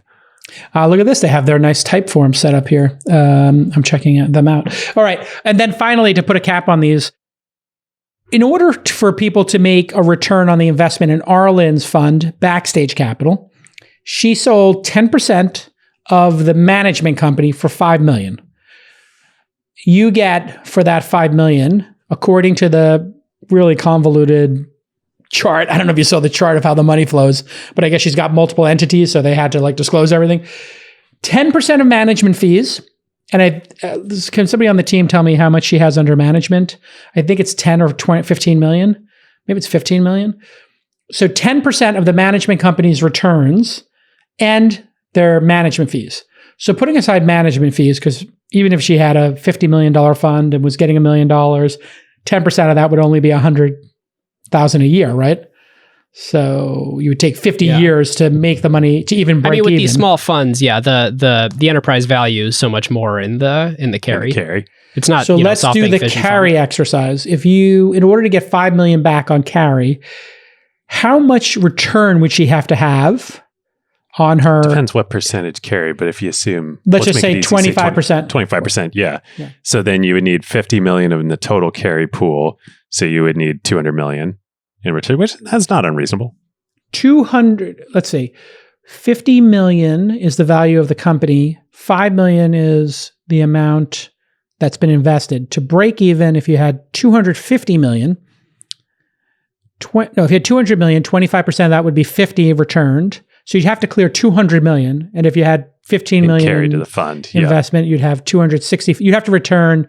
[SPEAKER 2] Look at this. They have their nice type form set up here. I'm checking them out. All right. And then finally, to put a cap on these, in order for people to make a return on the investment in Arlan's fund, Backstage Capital, she sold 10% of the management company for $5 million. You get for that $5 million, according to the really convoluted chart. I don't know if you saw the chart of how the money flows, but I guess she's got multiple entities, so they had to disclose everything. 10% of management fees. And can somebody on the team tell me how much she has under management? I think it's 10 or 20, 15 million. Maybe it's 15 million. So 10% of the management company's returns and their management fees. So putting aside management fees, because even if she had a $50 million fund and was getting $1 million, 10% of that would only be $100,000 a year, right? So you would take 50 years to make the money to even break even.
[SPEAKER 4] With these small funds, the enterprise value is so much more in the carry. It's not.
[SPEAKER 2] So let's do the carry exercise. In order to get $5 million back on carry, how much return would she have to have on her?
[SPEAKER 3] Depends what percentage carry, but if you assume,
[SPEAKER 2] let's just say 25%.
[SPEAKER 3] 25%, yeah. So then you would need 50 million in the total carry pool. So you would need 200 million in return, which that's not unreasonable. 200,
[SPEAKER 2] let's see, 50 million is the value of the company. 5 million is the amount that's been invested. To break even, if you had 250 million, if you had 200 million, 25% of that would be 50 returned. So you'd have to clear 200 million. And if you had 15 million
[SPEAKER 3] carry to the fund
[SPEAKER 2] investment, you'd have 260. You'd have to return,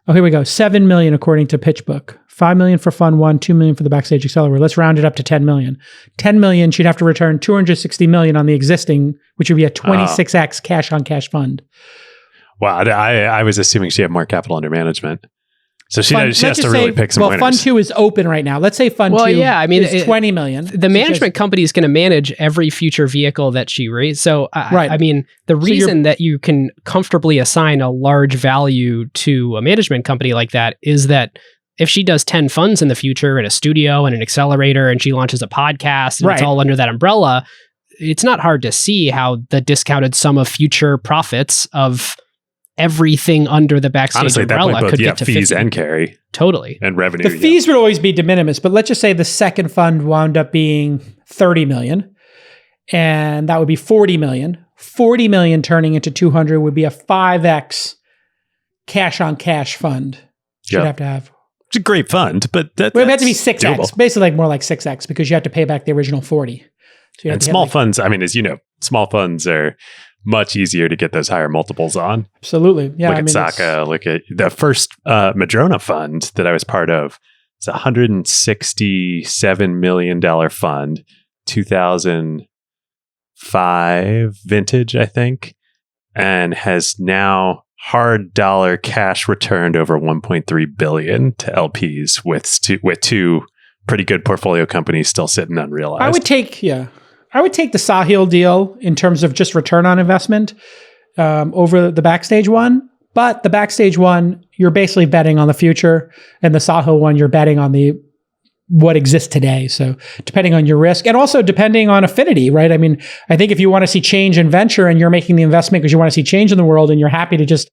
[SPEAKER 2] here we go, 7 million according to PitchBook. 5 million for fund one, 2 million for the Backstage Accelerator. Let's round it up to 10 million. 10 million, she'd have to return 260 million on the existing, which would be a 26x cash on cash fund.
[SPEAKER 3] Wow. I was assuming she had more capital under management. So she has to really pick some winners.
[SPEAKER 2] Fund 2 is open right now. Let's say fund 2 is 20 million.
[SPEAKER 4] The management company is going to manage every future vehicle that she raised. So, I mean, the reason that you can comfortably assign a large value to a management company like that is that if she does 10 funds in the future and a studio and an accelerator and she launches a podcast and it's all under that umbrella, it's not hard to see how the discounted sum of future profits of everything under the Backstage umbrella could get to
[SPEAKER 3] fees
[SPEAKER 4] 50.
[SPEAKER 3] And carry.
[SPEAKER 4] Totally.
[SPEAKER 3] And revenue.
[SPEAKER 2] The fees would always be de minimis, but let's just say the second fund wound up being 30 million and that would be 40 million. 40 million turning into 200 would be a 5x cash on cash fund. You'd have to have.
[SPEAKER 3] It's a great fund, but it
[SPEAKER 2] would have to be 6x.
[SPEAKER 3] Doable.
[SPEAKER 2] Basically more like 6x because you have to pay back the original 40. So
[SPEAKER 3] and small funds, I mean, as you know, small funds are much easier to get those higher multiples on.
[SPEAKER 2] Absolutely. Yeah.
[SPEAKER 3] Look at Saka, look at the first Madrona fund that I was part of. It's a $167 million fund, 2005 vintage, I think, and has now hard dollar cash returned over 1.3 billion to LPs with two pretty good portfolio companies still sitting unrealized.
[SPEAKER 2] I would take the Sahil deal in terms of just return on investment over the Backstage one. But the Backstage one, you're basically betting on the future, and the Sahil one, you're betting on what exists today. So depending on your risk and also depending on affinity, right? I mean, I think if you want to see change in venture and you're making the investment because you want to see change in the world and you're happy to just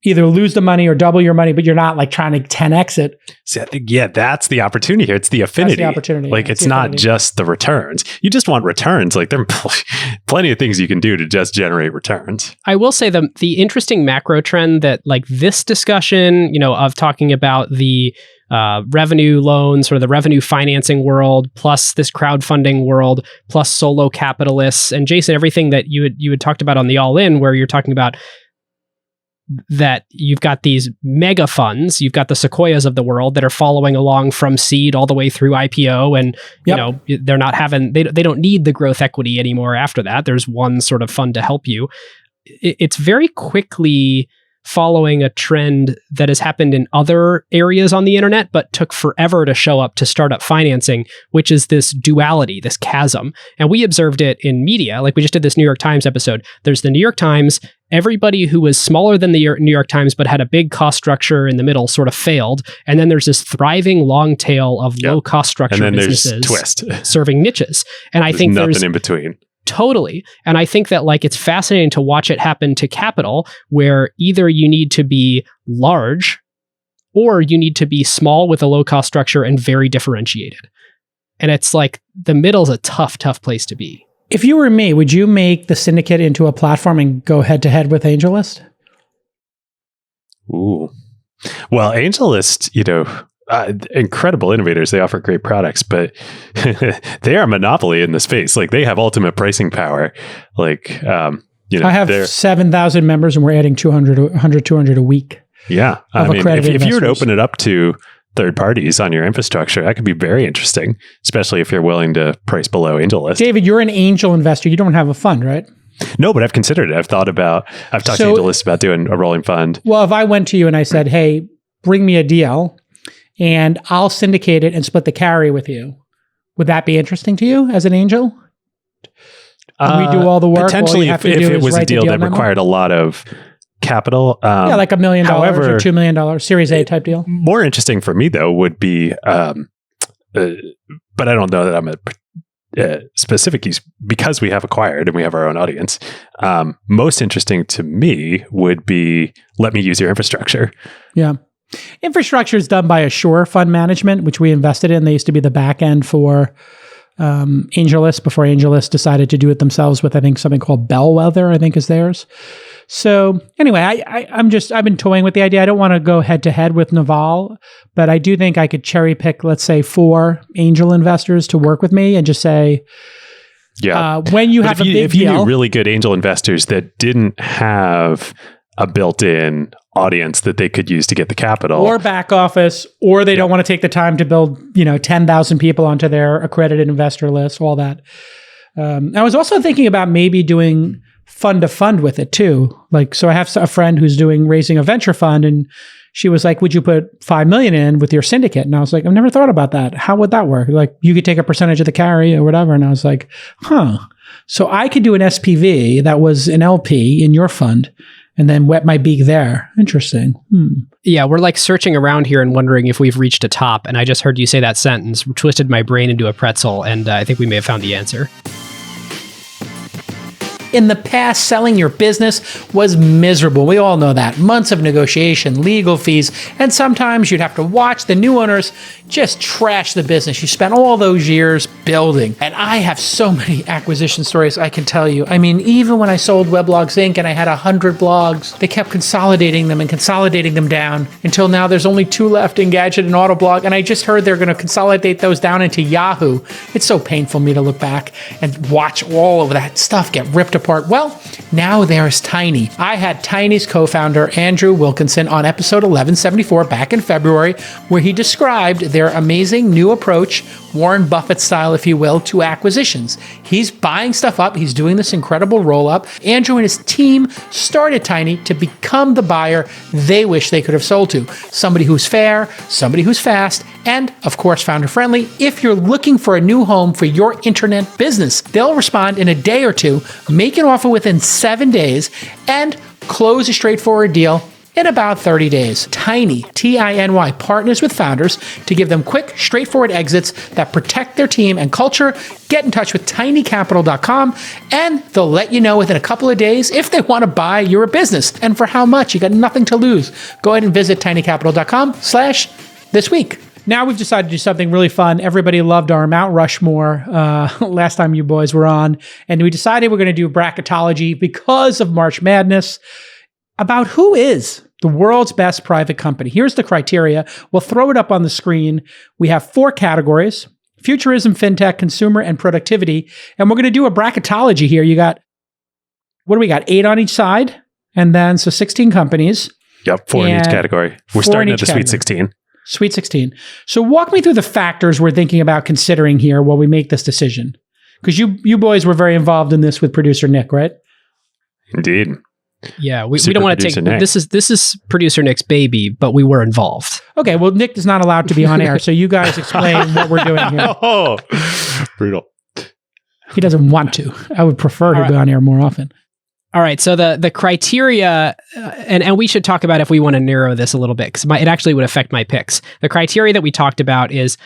[SPEAKER 2] either lose the money or double your money, but you're not trying to 10x it.
[SPEAKER 3] See, I think, that's the opportunity here. It's the affinity.
[SPEAKER 2] That's the opportunity.
[SPEAKER 3] It's not just the returns. You just want returns. There are plenty of things you can do to just generate returns.
[SPEAKER 4] I will say the interesting macro trend that this discussion, of talking about the revenue loans or the revenue financing world, plus this crowdfunding world, plus solo capitalists, and Jason, everything that you had talked about on the All In, where you're talking about that you've got these mega funds, you've got the Sequoias of the world that are following along from seed all the way through IPO, and you know they're not having they don't need the growth equity anymore after that. There's one sort of fund to help you. It's very quickly following a trend that has happened in other areas on the internet, but took forever to show up to startup financing, which is this duality, this chasm. And we observed it in media. Like we just did this New York Times episode. There's the New York Times. Everybody who was smaller than the New York Times, but had a big cost structure in the middle sort of failed. And then there's this thriving long tail of low cost structure businesses
[SPEAKER 3] twist.
[SPEAKER 4] serving niches. And I think
[SPEAKER 3] nothing in between.
[SPEAKER 4] Totally. And I think that like it's fascinating to watch it happen to capital, where either you need to be large or you need to be small with a low cost structure and very differentiated. And it's like the middle is a tough place to be.
[SPEAKER 2] If you were me, would you make the syndicate into a platform and go head to head with AngelList?
[SPEAKER 3] Ooh. Well, AngelList, incredible innovators. They offer great products, but they are a monopoly in the space. Like they have ultimate pricing power. Like, I
[SPEAKER 2] have 7,000 members and we're adding 200 a week.
[SPEAKER 3] Yeah. I mean, if you were to open it up to third parties on your infrastructure, that could be very interesting, especially if you're willing to price below AngelList.
[SPEAKER 2] David, you're an angel investor. You don't have a fund, right?
[SPEAKER 3] No, but I've considered it. I've talked to AngelList about doing a rolling fund.
[SPEAKER 2] Well, if I went to you and I said, hey, bring me a deal, and I'll syndicate it and split the carry with you, would that be interesting to you as an angel? We do all the work.
[SPEAKER 3] Potentially, if it was a deal that required a lot of capital.
[SPEAKER 2] Like $1 million or $2 million, Series A type deal.
[SPEAKER 3] More interesting for me, though, would be, but I don't know that I'm a specific use because we have acquired and we have our own audience. Most interesting to me would be, let me use your infrastructure.
[SPEAKER 2] Yeah. Infrastructure is done by Assure Fund Management, which we invested in. They used to be the back end for AngelList before AngelList decided to do it themselves with, I think, something called Bellwether, I think is theirs. So anyway, I've been toying with the idea. I don't want to go head to head with Naval, but I do think I could cherry pick, let's say, 4 angel investors to work with me and just say, when you have
[SPEAKER 3] if you knew really good angel investors that didn't have a built-in audience that they could use to get the capital
[SPEAKER 2] or back office, or they don't want to take the time to build 10,000 people onto their accredited investor list, all that. I was also thinking about maybe doing fund to fund with it too. Like, so I have a friend who's raising a venture fund, and she was like, would you put $5 million in with your syndicate? And I was like, I've never thought about that. How would that work? Like, you could take a percentage of the carry or whatever. And I was like, so I could do an SPV that was an LP in your fund and then wet my beak there. Interesting.
[SPEAKER 4] Yeah, we're like searching around here and wondering if we've reached a top. And I just heard you say that sentence, twisted my brain into a pretzel, and I think we may have found the answer.
[SPEAKER 2] In the past, selling your business was miserable. We all know that. Months of negotiation, legal fees, and sometimes you'd have to watch the new owners just trash the business you spent all those years building. And I have so many acquisition stories I can tell you. I mean, even when I sold Weblogs Inc. and I had 100 blogs, they kept consolidating them down until now there's only 2 left, Engadget and Autoblog. And I just heard they're going to consolidate those down into Yahoo. It's so painful for me to look back and watch all of that stuff get ripped apart. Well, now there's Tiny. I had Tiny's co-founder, Andrew Wilkinson, on episode 1174 back in February, where he described their amazing new approach, Warren Buffett style, if you will, to acquisitions. He's buying stuff up. He's doing this incredible roll-up. Andrew and his team started Tiny to become the buyer they wish they could have sold to. Somebody who's fair, somebody who's fast, and, of course, founder-friendly. If you're looking for a new home for your internet business, they'll respond in a day or two, make an offer within 7 days, and close a straightforward deal in about 30 days. Tiny, T-I-N-Y, partners with founders to give them quick, straightforward exits that protect their team and culture. Get in touch with tinycapital.com, and they'll let you know within a couple of days if they want to buy your business and for how much. You got nothing to lose. Go ahead and visit tinycapital.com/thisweek. Now we've decided to do something really fun. Everybody loved our Mount Rushmore last time you boys were on. And we decided we're going to do Bracketology because of March Madness about who is the world's best private company. Here's the criteria. We'll throw it up on the screen. We have 4 categories: Futurism, Fintech, Consumer, and Productivity. And we're going to do a Bracketology here. You got, what do we got? 8 on each side. And then, so 16 companies.
[SPEAKER 3] Yep, 4 in each category. We're starting at the Sweet 16.
[SPEAKER 2] Sweet 16. So walk me through the factors we're thinking about considering here while we make this decision. Because you boys were very involved in this with producer Nick, right?
[SPEAKER 3] Indeed.
[SPEAKER 4] Yeah, we don't want to take Nick. This is producer Nick's baby, but we were involved.
[SPEAKER 2] Okay, well, Nick is not allowed to be on air, so you guys explain what we're doing here.
[SPEAKER 3] Oh, brutal.
[SPEAKER 2] He doesn't want to. I would prefer to be on air more often.
[SPEAKER 4] All right, so the criteria, and we should talk about if we want to narrow this a little bit, because it actually would affect my picks. The criteria that we talked about is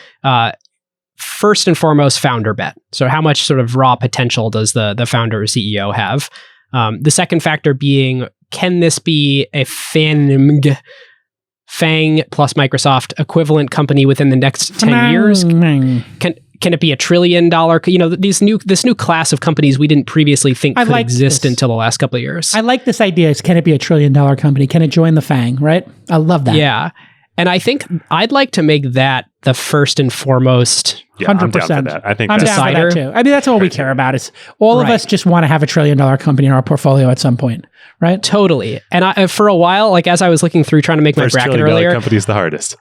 [SPEAKER 4] first and foremost founder bet. So how much sort of raw potential does the founder or CEO have? The second factor being, can this be a FANG plus Microsoft equivalent company within the next 10 years? Can it be $1 trillion? This new class of companies we didn't previously think could exist until the last couple of years.
[SPEAKER 2] I like this idea. Is can it be $1 trillion company? Can it join the FANG? Right? I love that.
[SPEAKER 4] Yeah, and I think I'd like to make that the first and foremost.
[SPEAKER 2] 100%.
[SPEAKER 3] I'm down for that. I think
[SPEAKER 2] I'm down for that too. I mean, that's all we care about. Is all of us just want to have $1 trillion company in our portfolio at some point, right?
[SPEAKER 4] Totally. And for a while, like as I was looking through trying to make my bracket earlier, $1 trillion
[SPEAKER 3] company's the hardest.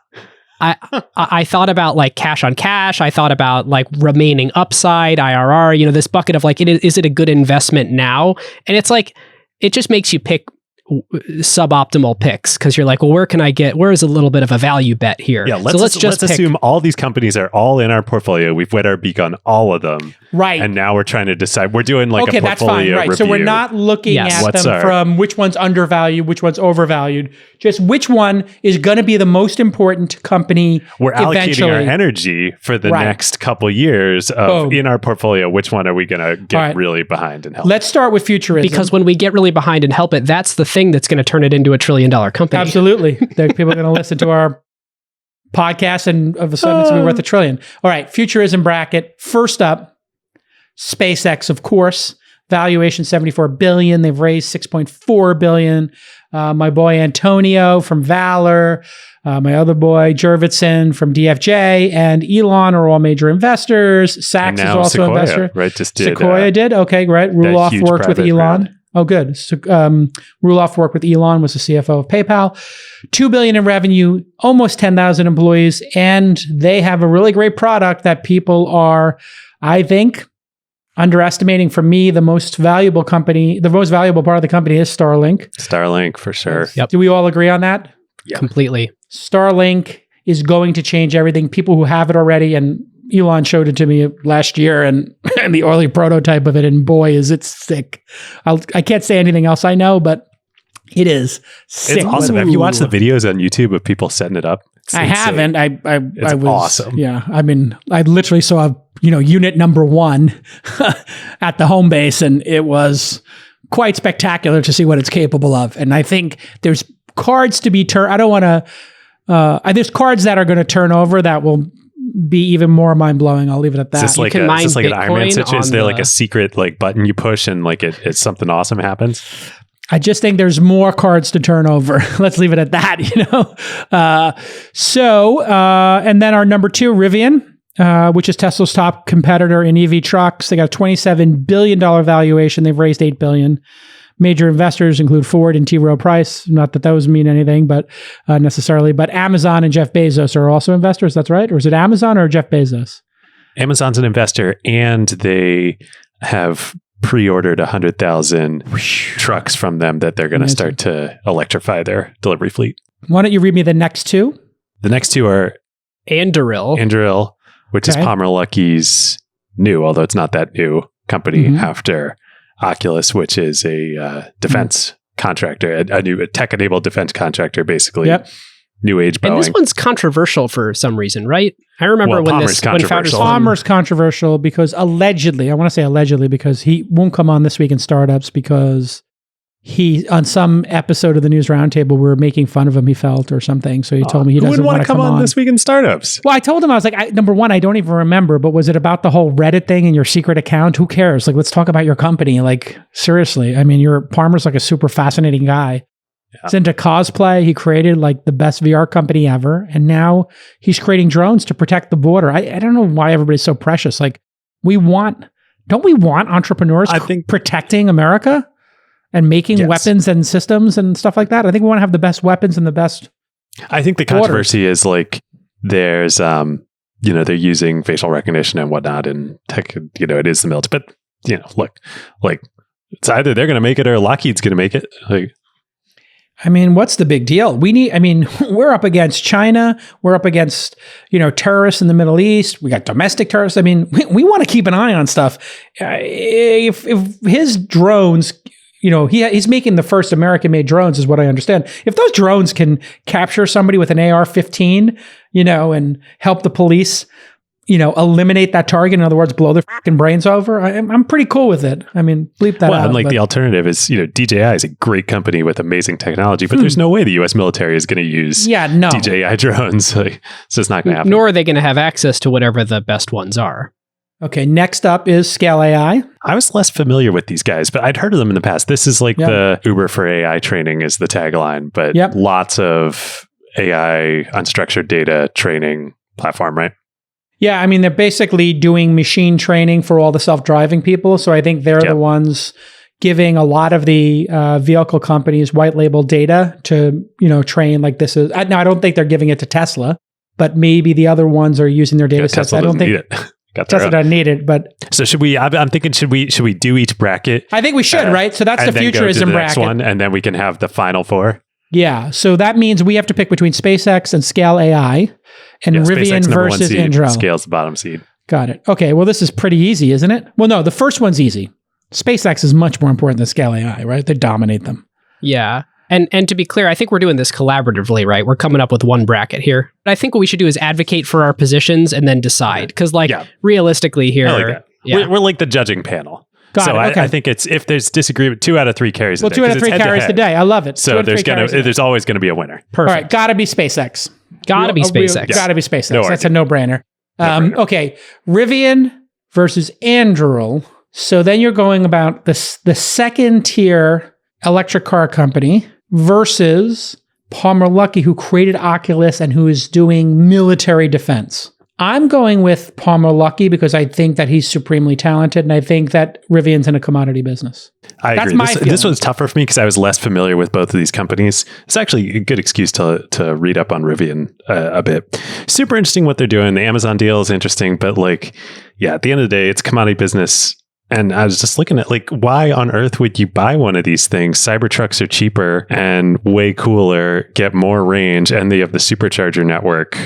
[SPEAKER 4] I thought about like cash on cash. I thought about like remaining upside, IRR, this bucket of like, is it a good investment now? And it's like, it just makes you pick suboptimal picks because you're like, well, where is a little bit of a value bet here?
[SPEAKER 3] Yeah, let's assume all these companies are all in our portfolio. We've wet our beak on all of them.
[SPEAKER 2] Right.
[SPEAKER 3] And now we're trying to decide. We're doing like a portfolio
[SPEAKER 2] that's fine. Right.
[SPEAKER 3] review.
[SPEAKER 2] So we're not looking at them from which one's undervalued, which one's overvalued, just which one is going to be the most important company.
[SPEAKER 3] We're allocating our energy for the next couple years of in our portfolio. Which one are we going to get really behind and help?
[SPEAKER 2] Let's start with Futurism.
[SPEAKER 4] Because when we get really behind and help it, that's the thing that's going to turn it into $1 trillion company.
[SPEAKER 2] Absolutely. People are going to listen to our podcast and all of a sudden it's going to be worth $1 trillion. All right. Futurism bracket. First up, SpaceX, of course. Valuation $74 billion. They've raised $6.4 billion. My boy Antonio from Valor, my other boy Jurvetson from DFJ, and Elon are all major investors. Sachs is also an investor.
[SPEAKER 3] Right,
[SPEAKER 2] Sequoia did. Okay, great. Roelof worked with Elon. Round. Oh, good. So, Roelof worked with Elon, was the CFO of PayPal. $2 billion in revenue, almost 10,000 employees, and they have a really great product that people are, I think, underestimating. For me, the most valuable part of the company is Starlink.
[SPEAKER 3] Starlink, for sure.
[SPEAKER 2] Yep. Do we all agree on that?
[SPEAKER 4] Yeah. Completely.
[SPEAKER 2] Starlink is going to change everything. People who have it already, and Elon showed it to me last year and the early prototype of it, and boy, is it sick. I can't say anything else I know, but it is sick.
[SPEAKER 3] It's awesome. Have you watched the videos on YouTube of people setting it up?
[SPEAKER 2] I haven't. I was
[SPEAKER 3] awesome.
[SPEAKER 2] Yeah. I mean, I literally saw, unit number 1 at the home base, and it was quite spectacular to see what it's capable of. And I think there's cards to be turned. I don't want to, there's cards that are going to turn over that will be even more mind-blowing. I'll leave it at that.
[SPEAKER 3] Is this like an Iron Man situation? Is there like a secret like button you push and like it's something awesome happens?
[SPEAKER 2] I just think there's more cards to turn over. Let's leave it at that, and then our number 2, Rivian, which is Tesla's top competitor in EV trucks. They got a $27 billion valuation. They've raised $8 billion. Major investors include Ford and T. Rowe Price. Not that those mean anything, but necessarily. But Amazon and Jeff Bezos are also investors. That's right. Or is it Amazon or Jeff Bezos?
[SPEAKER 3] Amazon's an investor, and they have pre-ordered 100,000 trucks from them that they're going to start to electrify their delivery fleet.
[SPEAKER 2] Why don't you read me the next 2?
[SPEAKER 3] The next 2 are Anduril, which is Palmer Luckey's new, although it's not that new, company after Oculus, which is a defense contractor, a new tech-enabled defense contractor, basically. Yep. New age Boeing.
[SPEAKER 4] And this one's controversial for some reason, right? I remember
[SPEAKER 3] Palmer's
[SPEAKER 2] controversial because allegedly, I want to say allegedly because he won't come on This Week in Startups because he, on some episode of the News Roundtable, we were making fun of him, he felt, or something. So he told me he doesn't want to come on
[SPEAKER 3] This Week in Startups.
[SPEAKER 2] Well, I told him, I was like, number 1, I don't even remember, but was it about the whole Reddit thing and your secret account? Who cares? Like, let's talk about your company. Like, seriously. I mean, Palmer's like a super fascinating guy. Yeah. He's into cosplay. He created like the best VR company ever. And now he's creating drones to protect the border. I don't know why everybody's so precious. Like, don't we want entrepreneurs protecting America? and making weapons and systems and stuff like that. I think we want to have the best weapons and the best.
[SPEAKER 3] I think the controversy is like there's, they're using facial recognition and whatnot, and tech, it is the military. But look, like it's either they're going to make it or Lockheed's going to make it. Like,
[SPEAKER 2] I mean, what's the big deal? We're up against China. We're up against, terrorists in the Middle East. We got domestic terrorists. I mean, we want to keep an eye on stuff. If his drones, he's making the first American-made drones, is what I understand. If those drones can capture somebody with an AR-15, and help the police, eliminate that target. In other words, blow their fucking brains over. I'm pretty cool with it. I mean, bleep that out.
[SPEAKER 3] And the alternative is, DJI is a great company with amazing technology, but there's no way the U.S. military is going to use DJI drones. It's just not going to happen.
[SPEAKER 4] Nor are they going to have access to whatever the best ones are.
[SPEAKER 2] Okay, next up is Scale AI.
[SPEAKER 3] I was less familiar with these guys, but I'd heard of them in the past. This is like the Uber for AI training is the tagline, but lots of AI unstructured data training platform, right?
[SPEAKER 2] Yeah, I mean, they're basically doing machine training for all the self-driving people. So I think they're the ones giving a lot of the vehicle companies white label data to, train like this is. Now, I don't think they're giving it to Tesla, but maybe the other ones are using their data sets. I don't think Tesla doesn't need it, but
[SPEAKER 3] so should we? I'm thinking, should we do each bracket?
[SPEAKER 2] I think we should, right? So that's the Futurism bracket.
[SPEAKER 3] Next one, and then we can have the final four.
[SPEAKER 2] Yeah, so that means we have to pick between SpaceX and Scale AI, and Rivian versus Anduril.
[SPEAKER 3] Scale's the bottom seed.
[SPEAKER 2] Got it. Okay, well, this is pretty easy, isn't it? Well, no, the first one's easy. SpaceX is much more important than Scale AI, right? They dominate them.
[SPEAKER 4] Yeah. And to be clear, I think we're doing this collaboratively, right? We're coming up with one bracket here. I think what we should do is advocate for our positions and then decide. Because realistically here...
[SPEAKER 3] We're like the judging panel.
[SPEAKER 2] Got it. Okay.
[SPEAKER 3] I think it's, if there's disagreement, 2 out of 3 carries the day.
[SPEAKER 2] Well, 2 out of 3 carries the day. I love it.
[SPEAKER 3] So there's always going to be a winner.
[SPEAKER 2] Perfect. All right, gotta be SpaceX.
[SPEAKER 4] Gotta be SpaceX.
[SPEAKER 2] Gotta be SpaceX. That's a no-brainer. Okay, Rivian versus Anduril. So then you're going about the second tier electric car company versus Palmer Luckey, who created Oculus and who is doing military defense. I'm going with Palmer Luckey because I think that he's supremely talented, and I think that Rivian's in a commodity business.
[SPEAKER 3] I agree. This was tougher for me because I was less familiar with both of these companies. It's actually a good excuse to read up on Rivian a bit. Super interesting what they're doing. The Amazon deal is interesting, but at the end of the day, it's commodity business. And I was just looking at why on earth would you buy one of these things? Cybertrucks are cheaper and way cooler, get more range, and they have the supercharger network.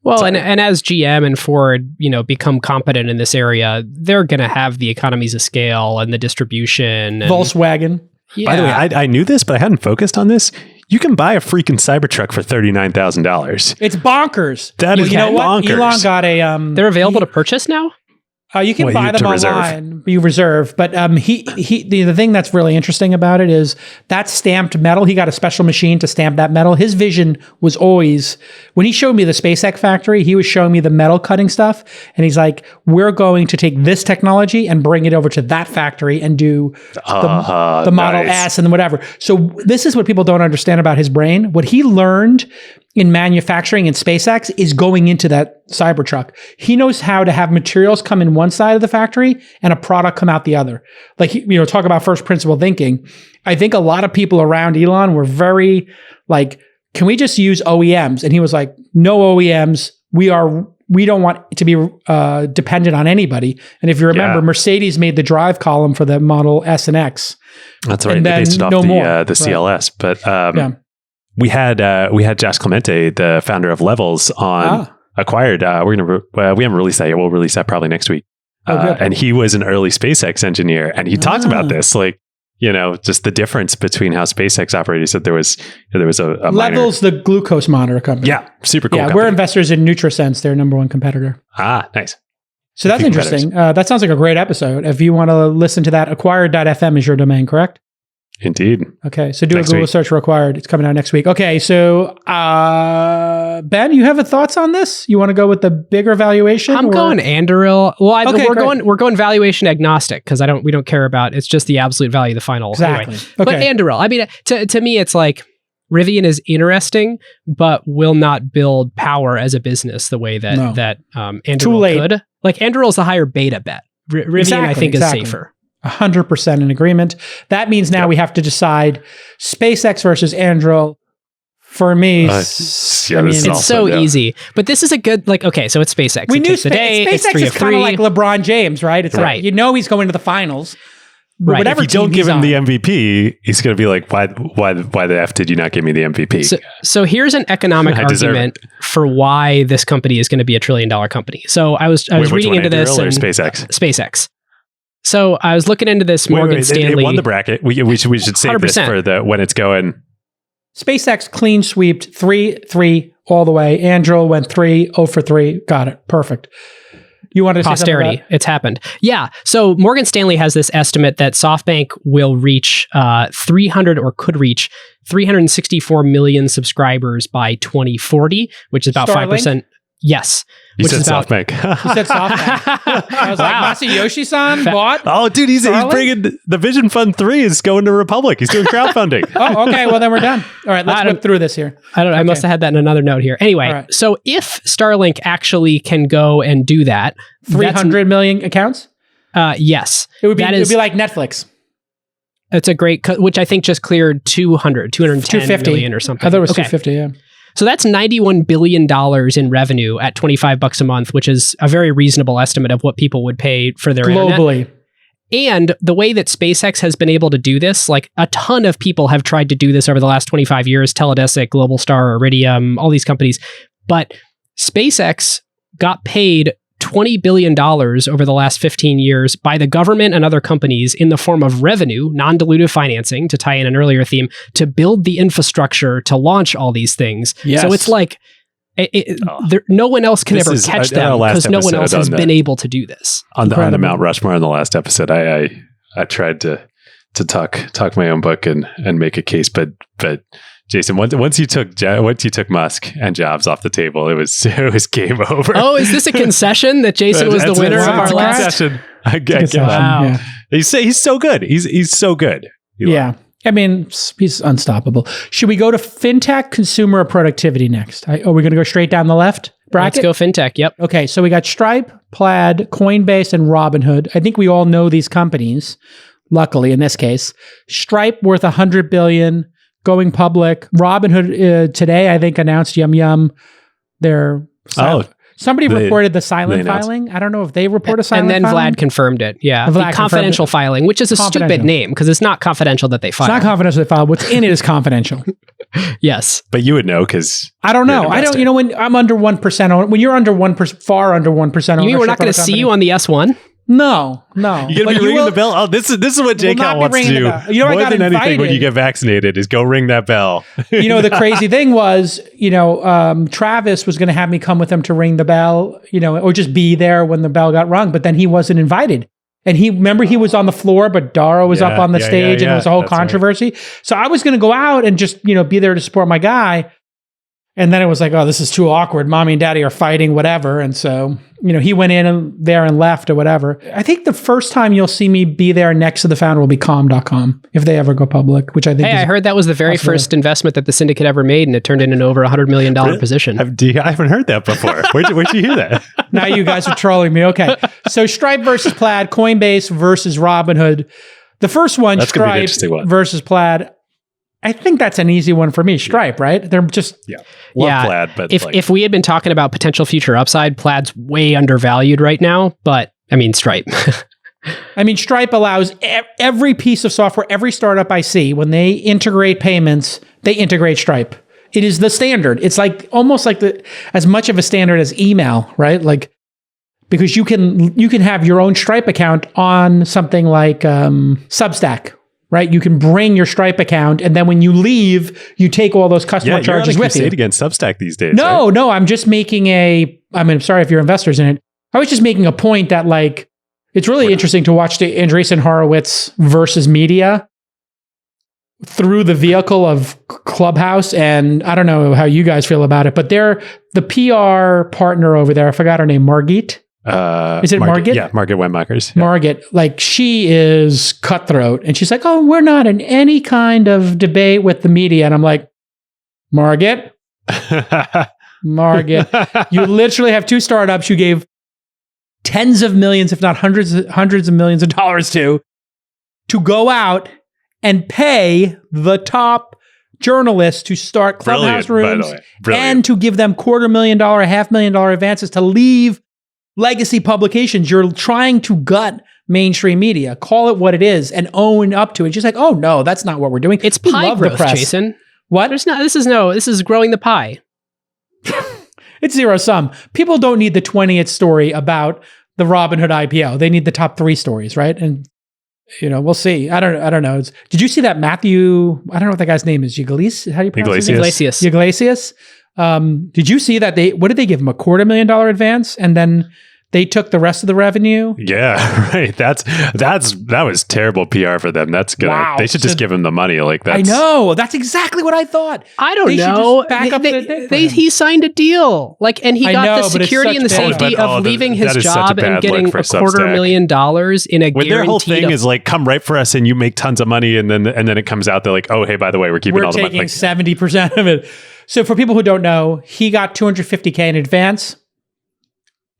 [SPEAKER 4] Well, and as GM and Ford, become competent in this area, they're going to have the economies of scale and the distribution. And,
[SPEAKER 2] Volkswagen.
[SPEAKER 3] Yeah. By the way, I knew this, but I hadn't focused on this. You can buy a freaking Cybertruck for $39,000.
[SPEAKER 2] It's bonkers.
[SPEAKER 3] That is bonkers.
[SPEAKER 2] Elon got a...
[SPEAKER 4] They're available to purchase now?
[SPEAKER 2] You can buy them online. You reserve, but the thing that's really interesting about it is that stamped metal. He got a special machine to stamp that metal. His vision was always, when he showed me the SpaceX factory, he was showing me the metal cutting stuff, and he's like, "We're going to take this technology and bring it over to that factory and do the Model S and whatever." So this is what people don't understand about his brain. What he learned in manufacturing in SpaceX is going into that Cybertruck. He knows how to have materials come in one side of the factory and a product come out the other. Talk about first principle thinking. I think a lot of people around Elon were very can we just use OEMs? And he was like, no OEMs. We don't want to be dependent on anybody. And if you remember, Mercedes made the drive column for the Model S and X.
[SPEAKER 3] That's right. They based it off the CLS. But we had Josh Clemente, the founder of Levels, on Acquired. We haven't released that yet. We'll release that probably next week. And he was an early SpaceX engineer, and he talked about this, just the difference between how SpaceX operated. He said there was a
[SPEAKER 2] Levels, the glucose monitor company.
[SPEAKER 3] Yeah, super cool.
[SPEAKER 2] Yeah, we're investors in NutriSense, their number one competitor.
[SPEAKER 3] Nice.
[SPEAKER 2] So that's interesting. That sounds like a great episode. If you want to listen to that, acquired.fm is your domain, correct?
[SPEAKER 3] Indeed.
[SPEAKER 2] Okay, so do a Google search for Acquired. It's coming out next week. Okay, so Ben, you have thoughts on this? You want to go with the bigger valuation?
[SPEAKER 4] I'm going Anduril. Well, we're going valuation agnostic because we don't care about, it's just the absolute value of the final.
[SPEAKER 2] Exactly.
[SPEAKER 4] Anyway. Okay. But Anduril, I mean, to me, it's Rivian is interesting, but will not build power as a business the way that Anduril could. Anduril is a higher beta bet. Rivian, I think, is safer.
[SPEAKER 2] 100% in agreement. That means now we have to decide SpaceX versus Anduril. For me,
[SPEAKER 4] it's so easy. But this is a good, okay, so it's SpaceX.
[SPEAKER 2] We knew SpaceX is kind of like LeBron James, right? It's like, he's going to the finals.
[SPEAKER 3] Right. Whatever if you don't give him the MVP, he's going to be like, why the F did you not give me the MVP?
[SPEAKER 4] So here's an economic argument for why this company is going to be $1 trillion company. So I was reading into this.
[SPEAKER 3] Or SpaceX?
[SPEAKER 4] SpaceX. So I was looking into this. Morgan Stanley.
[SPEAKER 3] It won the bracket. We should save 100%. This for when it's going.
[SPEAKER 2] SpaceX clean sweeped 3-3 all the way. Anduril went 3-0 for 3. Got it. Perfect. You want to say
[SPEAKER 4] posterity? It's happened. Yeah. So Morgan Stanley has this estimate that SoftBank will reach 364 million subscribers by 2040, which is about 5%. Yes.
[SPEAKER 3] You said SoftBank.
[SPEAKER 2] You said SoftBank. I was like, Masayoshi-san bought?
[SPEAKER 3] Oh, dude, he's bringing the Vision Fund 3 is going to Republic. He's doing crowdfunding.
[SPEAKER 2] Oh, okay. Well, then we're done. All right, let's whip through this here.
[SPEAKER 4] I don't know. I must have had that in another note here. Anyway, so if Starlink actually can go and do that,
[SPEAKER 2] 300 million accounts?
[SPEAKER 4] Yes.
[SPEAKER 2] It would be like Netflix.
[SPEAKER 4] It's a great, which I think just cleared 210 million or something.
[SPEAKER 2] I thought it was 250, yeah.
[SPEAKER 4] So that's $91 billion in revenue at $25 a month, which is a very reasonable estimate of what people would pay for their
[SPEAKER 2] globally.
[SPEAKER 4] Internet. And the way that SpaceX has been able to do this, like a ton of people have tried to do this over the last 25 years, Teledesic, Globalstar, Iridium, all these companies. But SpaceX got paid $20 billion over the last 15 years by the government and other companies in the form of revenue, non-dilutive financing, to tie in an earlier theme, to build the infrastructure to launch all these things. Yes. So it's like no one else can ever catch them because no one else has been able to do this.
[SPEAKER 3] On the Mount Rushmore on the last episode, I tried to talk my own book and make a case, but Jason, once you took Musk and Jobs off the table, it was game over.
[SPEAKER 4] Oh, is this a concession that Jason was the winner of our last
[SPEAKER 3] concession? I guess. Wow. Yeah. He's so good. He's so good.
[SPEAKER 2] Yeah. I mean, he's unstoppable. Should we go to fintech, consumer, or productivity next? Are we going to go straight down the left bracket?
[SPEAKER 4] Let's go fintech. Yep.
[SPEAKER 2] Okay. So we got Stripe, Plaid, Coinbase, and Robinhood. I think we all know these companies. Luckily, in this case, Stripe worth $100 billion. Going public. Robinhood today, I think, announced Yum. Somebody reported the silent filing. I don't know if they report a silent filing.
[SPEAKER 4] And then Vlad confirmed it. Yeah. The confidential filing, which is a stupid name because it's not confidential that they filed.
[SPEAKER 2] It's not confidential they filed. What's in it is confidential.
[SPEAKER 4] Yes.
[SPEAKER 3] But you would know because
[SPEAKER 2] I don't know. I don't. You know, when I'm under 1%, when you're under 1%, far under 1%.
[SPEAKER 4] You mean we're not going to see you on the S1?
[SPEAKER 2] No.
[SPEAKER 3] You're going to be ringing the bell? Oh, this is what JCal wants to do.
[SPEAKER 2] You know,
[SPEAKER 3] more than anything when you get vaccinated is go ring that bell.
[SPEAKER 2] You know, the crazy thing was, Travis was going to have me come with him to ring the bell, or just be there when the bell got rung, but then he wasn't invited. And he was on the floor, but Dara was up on the stage and it was a whole controversy. Right. So I was going to go out and just, be there to support my guy. And then it was like, oh, this is too awkward. Mommy and daddy are fighting, whatever. And so, he went in there and left or whatever. I think the first time you'll see me be there next to the founder will be Calm.com if they ever go public, which I think
[SPEAKER 4] I heard that was the very first investment that the syndicate ever made, and it turned into an over $100 million position.
[SPEAKER 3] I haven't heard that before. Where'd you hear that?
[SPEAKER 2] Now you guys are trolling me. Okay. So Stripe versus Plaid, Coinbase versus Robinhood. The first one,
[SPEAKER 3] that's
[SPEAKER 2] Stripe versus Plaid. I think that's an easy one for me. Stripe, right? They're just
[SPEAKER 3] love Plaid, but
[SPEAKER 4] if we had been talking about potential future upside, Plaid's way undervalued right now. But I mean, Stripe.
[SPEAKER 2] Stripe allows every piece of software, every startup I see, when they integrate payments, they integrate Stripe. It is the standard. It's like almost like as much of a standard as email, right? Like because you can have your own Stripe account on something like Substack. Right, you can bring your Stripe account, and then when you leave, you take all those customer charges with you.
[SPEAKER 3] Against Substack these days.
[SPEAKER 2] No, I'm just making I'm sorry if you're investors in it. I was just making a point that it's really interesting to watch the Andreessen Horowitz versus media through the vehicle of Clubhouse, and I don't know how you guys feel about it, but they're the PR partner over there. I forgot her name, Margit. Is it Margit?
[SPEAKER 3] Yeah, Margit Wemmakers.
[SPEAKER 2] Yeah. Margit, she is cutthroat. And she's like, oh, we're not in any kind of debate with the media. And I'm like, Margit, you literally have two startups you gave tens of millions, if not hundreds of millions of dollars to. to go out and pay the top journalists to start clubhouse rooms and to give them $250,000, $500,000 advances to leave legacy publications. You're trying to gut mainstream media, call it what it is, and own up to it. She's like, oh no, that's not what we're doing.
[SPEAKER 4] It's pie growth, Jason.
[SPEAKER 2] What?
[SPEAKER 4] This is growing the pie.
[SPEAKER 2] It's zero sum. People don't need the 20th story about the Robinhood IPO. They need the top 3 stories, right? And we'll see. I don't know. Did you see that Matthew? I don't know what that guy's name is. Iglesias? How do you pronounce his name? Iglesias. Did you see that what did they give him? $250,000 advance, and then they took the rest of the revenue?
[SPEAKER 3] Yeah, right. That was terrible PR for them. That's good. Wow. They should just give him the money. I
[SPEAKER 2] know. That's exactly what I thought.
[SPEAKER 4] I don't know. He signed a deal. And he got the security and the safety of leaving his job and getting $250,000 in a guarantee.
[SPEAKER 3] Their whole thing is come right for us and you make tons of money, and then it comes out they're like, oh, hey, by the way, we're keeping all the money.
[SPEAKER 2] We're taking 70% of it. So for people who don't know, he got $250K in advance.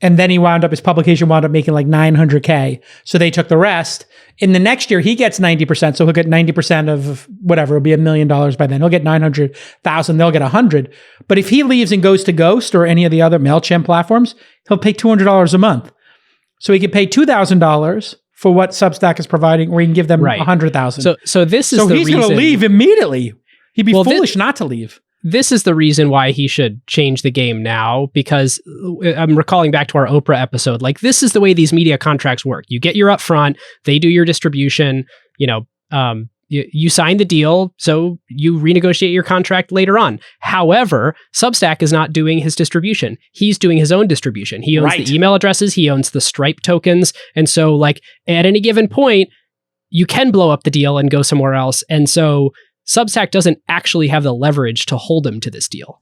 [SPEAKER 2] And then his publication wound up making $900K. So they took the rest. In the next year, he gets 90%. So he'll get 90% of whatever. It'll be $1 million by then. He'll get 900,000. They'll get 100. But if he leaves and goes to Ghost or any of the other MailChimp platforms, he'll pay $200 a month. So he can pay $2,000 for what Substack is providing, or he can give them $100,000.
[SPEAKER 4] So this is
[SPEAKER 2] the reason. So he's going to leave immediately. He'd be foolish not to leave.
[SPEAKER 4] This is the reason why he should change the game now, because I'm recalling back to our Oprah episode. This is the way these media contracts work. You get your upfront, they do your distribution, you sign the deal, so you renegotiate your contract later on. However, Substack is not doing his distribution. He's doing his own distribution. He owns the email addresses, he owns the Stripe tokens. And so at any given point, you can blow up the deal and go somewhere else. And so Substack doesn't actually have the leverage to hold him to this deal.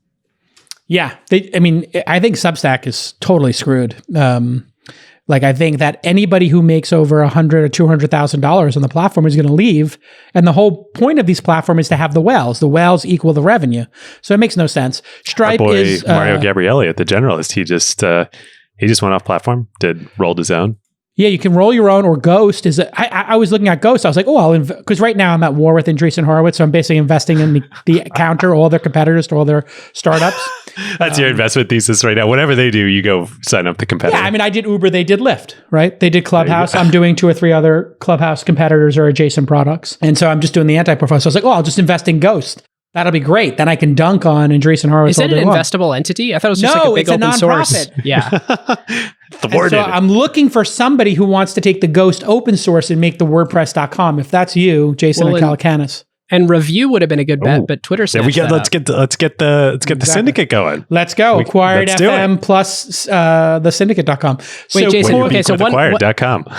[SPEAKER 2] Yeah. I think Substack is totally screwed. I think that anybody who makes over $100,000 or $200,000 on the platform is going to leave. And the whole point of these platforms is to have the whales. The whales equal the revenue. So it makes no sense. Stripe is
[SPEAKER 3] Mario Gabrielli at The Generalist. He just went off platform, rolled his own.
[SPEAKER 2] Yeah, you can roll your own, or Ghost is. I was looking at Ghost. I was like, because right now I'm at war with Andreessen Horowitz, so I'm basically investing in the counter all their competitors to all their startups.
[SPEAKER 3] That's your investment thesis right now. Whatever they do, you go sign up the competitor.
[SPEAKER 2] Yeah, I did Uber, they did Lyft, right? They did Clubhouse. I'm doing 2 or 3 other Clubhouse competitors or adjacent products, and so I'm just doing the anti-portfolio. So I was like, I'll just invest in Ghost. That'll be great. Then I can dunk on Andreessen Horowitz.
[SPEAKER 4] Is it an investable entity? I thought it was just a big open source.
[SPEAKER 2] Yeah. So I'm looking for somebody who wants to take the Ghost open source and make the WordPress.com. If that's you, Jason Calacanis.
[SPEAKER 4] And Review would have been a good bet, but Twitter said
[SPEAKER 3] let's get the syndicate going.
[SPEAKER 2] Let's go. Acquired FM plus the syndicate.com.
[SPEAKER 4] Wait, Jason. Okay, so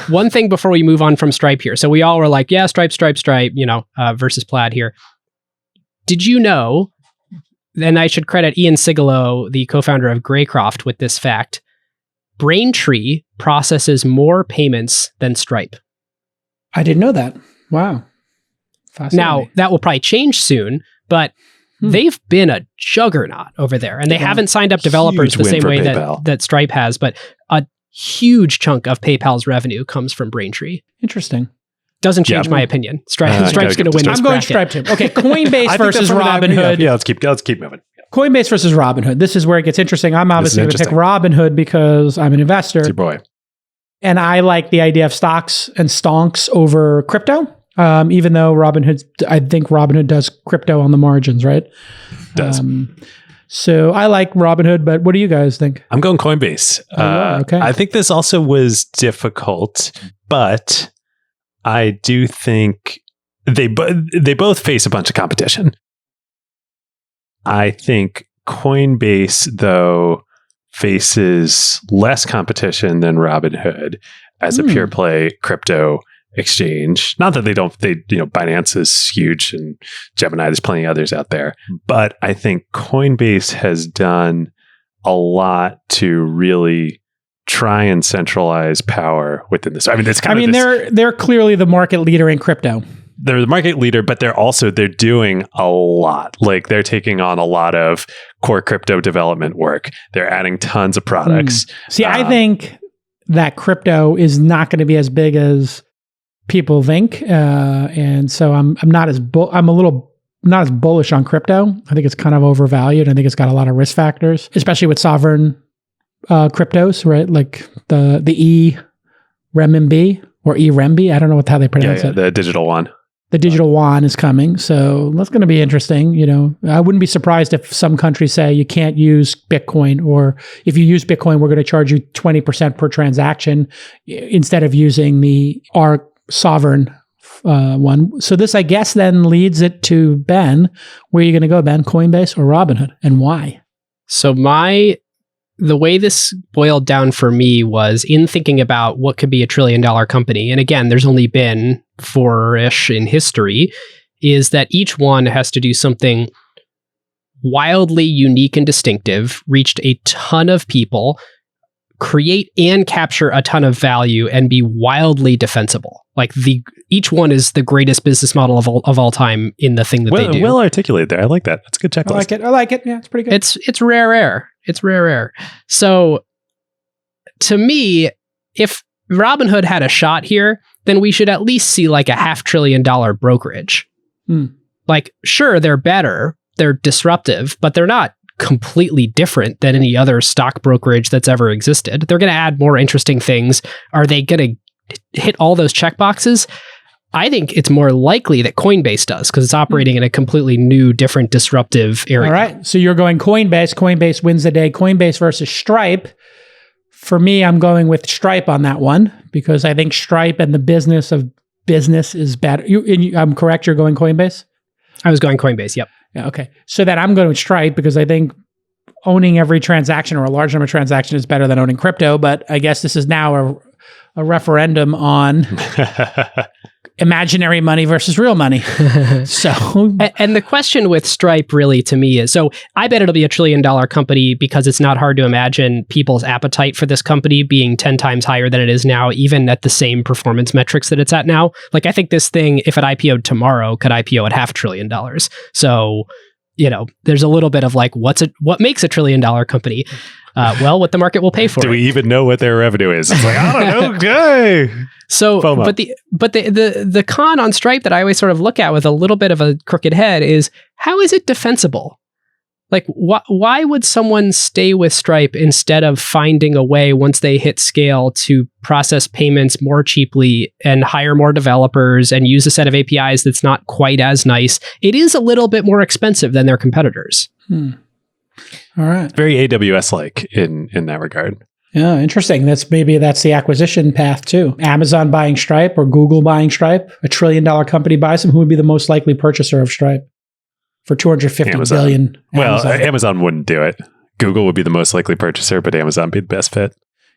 [SPEAKER 4] one thing before we move on from Stripe here. So we all were like, yeah, Stripe, versus Plaid here. Did you know, and I should credit Ian Sigalo, the co-founder of Greycroft, with this fact, Braintree processes more payments than Stripe.
[SPEAKER 2] I didn't know that. Wow.
[SPEAKER 4] Now, that will probably change soon, but they've been a juggernaut over there, and they haven't signed up developers the same way that Stripe has, but a huge chunk of PayPal's revenue comes from Braintree.
[SPEAKER 2] Interesting.
[SPEAKER 4] Doesn't change my opinion. Stripe's going to win this bracket.
[SPEAKER 2] I'm going Stripe too. Okay, Coinbase versus Robinhood.
[SPEAKER 3] Yeah, let's keep moving.
[SPEAKER 2] Coinbase versus Robinhood. This is where it gets interesting. I'm obviously going to pick Robinhood because I'm an investor.
[SPEAKER 3] It's your boy.
[SPEAKER 2] And I like the idea of stocks and stonks over crypto. Even though I think Robinhood does crypto on the margins, right?
[SPEAKER 3] Does.
[SPEAKER 2] So I like Robinhood, but what do you guys think?
[SPEAKER 3] I'm going Coinbase.
[SPEAKER 2] Okay.
[SPEAKER 3] I think this also was difficult, but I do think they both face a bunch of competition. I think Coinbase, though, faces less competition than Robinhood as a pure play crypto exchange. Not that Binance is huge and Gemini, there's plenty of others out there. But I think Coinbase has done a lot to really try and centralize power within this.
[SPEAKER 2] They're clearly the market leader in crypto.
[SPEAKER 3] They're the market leader, but they're doing a lot. They're taking on a lot of core crypto development work. They're adding tons of products.
[SPEAKER 2] See, I think that crypto is not going to be as big as people think, and so I'm not as I'm a little not as bullish on crypto. I think it's kind of overvalued. I think it's got a lot of risk factors, especially with sovereign cryptos, right? Like the e-renminbi or e-renminbi. I don't know how they pronounce it.
[SPEAKER 3] The digital one.
[SPEAKER 2] The digital yuan is coming, so that's going to be interesting. You know, I wouldn't be surprised if some countries say you can't use Bitcoin, or if you use Bitcoin, we're going to charge you 20% per transaction instead of using our sovereign one. So this, I guess, then leads it to Ben. Where are you going to go, Ben? Coinbase or Robinhood, and why?
[SPEAKER 4] So the way this boiled down for me was in thinking about what could be $1 trillion company. And again, there's only been 4-ish in history, is that each one has to do something wildly unique and distinctive, reached a ton of people, create and capture a ton of value, and be wildly defensible. Like each one is the greatest business model of all time in the thing that they do.
[SPEAKER 3] Well articulated there. I like that. That's a good checklist.
[SPEAKER 2] I like it. Yeah, it's pretty good.
[SPEAKER 4] It's rare air. It's rare air. So to me, if Robinhood had a shot here, then we should at least see like a $500 billion brokerage. Like, sure, they're better, they're disruptive, but they're not completely different than any other stock brokerage that's ever existed. They're going to add more interesting things. Are they going to hit all those checkboxes? I think it's more likely that Coinbase does, because it's operating in a completely new, different, disruptive area.
[SPEAKER 2] All right. So you're going Coinbase. Coinbase wins the day. Coinbase versus Stripe. For me, I'm going with Stripe on that one, because I think Stripe and the business of business is better. I'm correct, you're going Coinbase?
[SPEAKER 4] I was going Coinbase, yep.
[SPEAKER 2] Yeah, okay. So then I'm going with Stripe, because I think owning every transaction or a large number of transactions is better than owning crypto. But I guess this is now a referendum on imaginary money versus real money. So,
[SPEAKER 4] and the question with Stripe really to me is, so I bet it'll be $1 trillion company, because it's not hard to imagine people's appetite for this company being 10 times higher than it is now, even at the same performance metrics that it's at now. Like, I think this thing, if it IPO'd tomorrow, could IPO at $500 billion. So, you know, there's a little bit of like, what makes $1 trillion company? Well, what the market will pay for.
[SPEAKER 3] Do we even know what their revenue is? It's like, I don't know. Okay.
[SPEAKER 4] So,
[SPEAKER 3] FOMO.
[SPEAKER 4] but the con on Stripe that I always sort of look at with a little bit of a crooked head is, how is it defensible? Like, why would someone stay with Stripe instead of finding a way, once they hit scale, to process payments more cheaply and hire more developers and use a set of APIs that's not quite as nice? It is a little bit more expensive than their competitors.
[SPEAKER 2] All right.
[SPEAKER 3] Very AWS-like in that regard.
[SPEAKER 2] Yeah, interesting. That's the acquisition path too. Amazon buying Stripe or Google buying Stripe. $1 trillion company buys them. Who would be the most likely purchaser of Stripe for $250 billion?
[SPEAKER 3] Well, Amazon wouldn't do it. Google would be the most likely purchaser, but Amazon would be the best fit.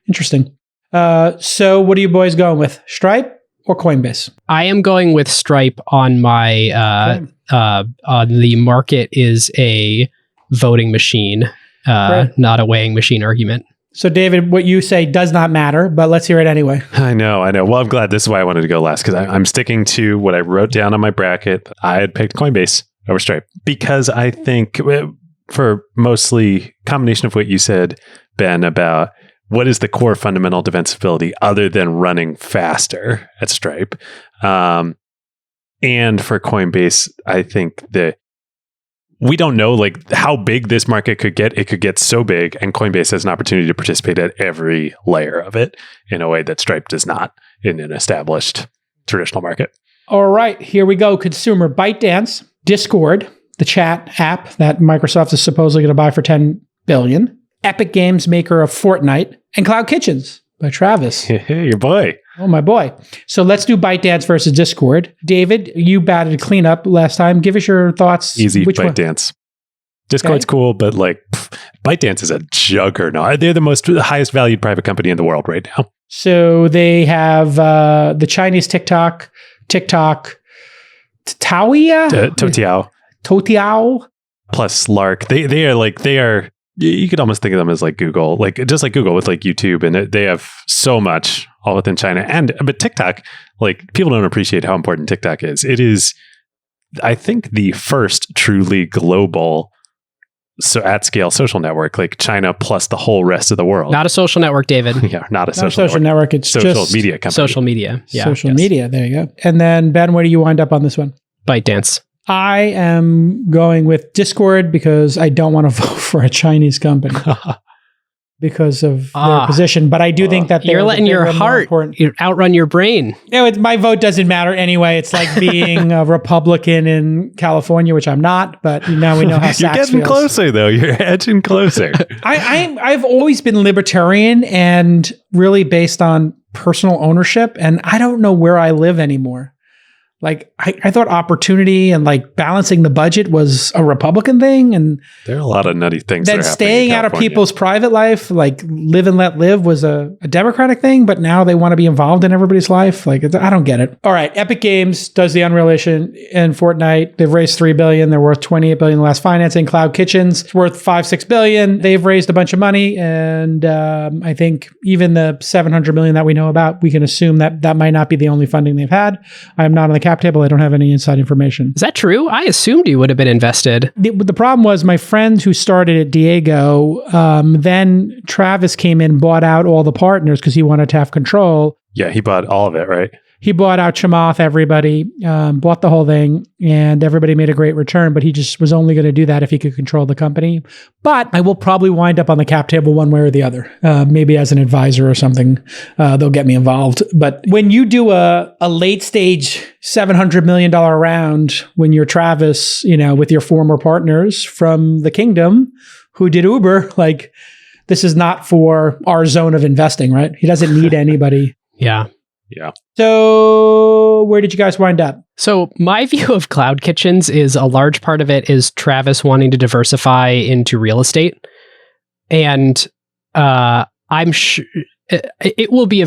[SPEAKER 2] Interesting. So what are you boys going with? Stripe or Coinbase?
[SPEAKER 4] I am going with Stripe on my the market is a voting machine, not a weighing machine argument.
[SPEAKER 2] So, David, what you say does not matter, but let's hear it anyway.
[SPEAKER 3] I know. Well, I'm glad. This is why I wanted to go last, because I'm sticking to what I wrote down on my bracket. I had picked Coinbase over Stripe, because I think, for mostly combination of what you said, Ben, about what is the core fundamental defensibility other than running faster at Stripe. And for Coinbase, I think that we don't know like how big this market could get. It could get so big, and Coinbase has an opportunity to participate at every layer of it in a way that Stripe does not in an established traditional market.
[SPEAKER 2] All right, here we go. Consumer Bytedance, Discord, the chat app that Microsoft is supposedly going to buy for $10 billion, Epic Games, maker of Fortnite, and Cloud Kitchens by Travis.
[SPEAKER 3] Hey, your boy.
[SPEAKER 2] Oh, my boy. So let's do ByteDance versus Discord. David, you batted cleanup last time. Give us your thoughts.
[SPEAKER 3] Easy, ByteDance. Discord's cool, but like ByteDance is a juggernaut. They're the highest valued private company in the world right now.
[SPEAKER 2] So they have the Chinese TikTok, Toutiao.
[SPEAKER 3] Plus Lark. They are, you could almost think of them as like Google, like just like Google with like YouTube, and they have so much all within China. But TikTok, like people don't appreciate how important TikTok is. It is, I think, the first truly global so at scale social network, like China plus the whole rest of the world.
[SPEAKER 4] Not a social network, David.
[SPEAKER 3] Yeah, not a social
[SPEAKER 2] network. It's
[SPEAKER 3] social
[SPEAKER 2] just
[SPEAKER 3] media company.
[SPEAKER 4] Social media. Yeah.
[SPEAKER 2] Social media. There you go. And then Ben, where do you wind up on this one?
[SPEAKER 4] Bytedance.
[SPEAKER 2] I am going with Discord because I don't want to vote for a Chinese company because of their position. But I do think that
[SPEAKER 4] you're letting your heart outrun your brain.
[SPEAKER 2] Yeah, my vote doesn't matter anyway. It's like being a Republican in California, which I'm not. But now we know how Sachs
[SPEAKER 3] You're getting
[SPEAKER 2] feels.
[SPEAKER 3] closer, though. You're edging closer.
[SPEAKER 2] I've always been libertarian and really based on personal ownership. And I don't know where I live anymore. Like, I thought opportunity and like balancing the budget was a Republican thing. And
[SPEAKER 3] there are a lot of nutty things.
[SPEAKER 2] Then staying out of people's private life, like live and let live, was a Democratic thing. But now they want to be involved in everybody's life. Like, I don't get it. All right. Epic Games does the Unreal Engine in Fortnite. They've raised $3 billion. They're worth $28 billion in the last financing. Cloud Kitchen's worth $5-6 billion. They've raised a bunch of money. And I think even the $700 million that we know about, we can assume that that might not be the only funding they've had. I'm not on the cap table. I don't have any inside information.
[SPEAKER 4] Is that true? I assumed you would have been invested.
[SPEAKER 2] The problem was my friend who started at Diego, then Travis came in, bought out all the partners because he wanted to have control.
[SPEAKER 3] Yeah, he bought all of it, right?
[SPEAKER 2] He bought out Chamath, everybody, bought the whole thing, and everybody made a great return, but he just was only going to do that if he could control the company. But I will probably wind up on the cap table one way or the other, maybe as an advisor or something. They'll get me involved. But when you do a late stage $700 million round, when you're Travis, with your former partners from the kingdom who did Uber, like, this is not for our zone of investing, right? He doesn't need anybody.
[SPEAKER 4] Yeah.
[SPEAKER 3] Yeah.
[SPEAKER 2] So where did you guys wind up?
[SPEAKER 4] So my view of Cloud Kitchens is a large part of it is Travis wanting to diversify into real estate. And I'm sure it will be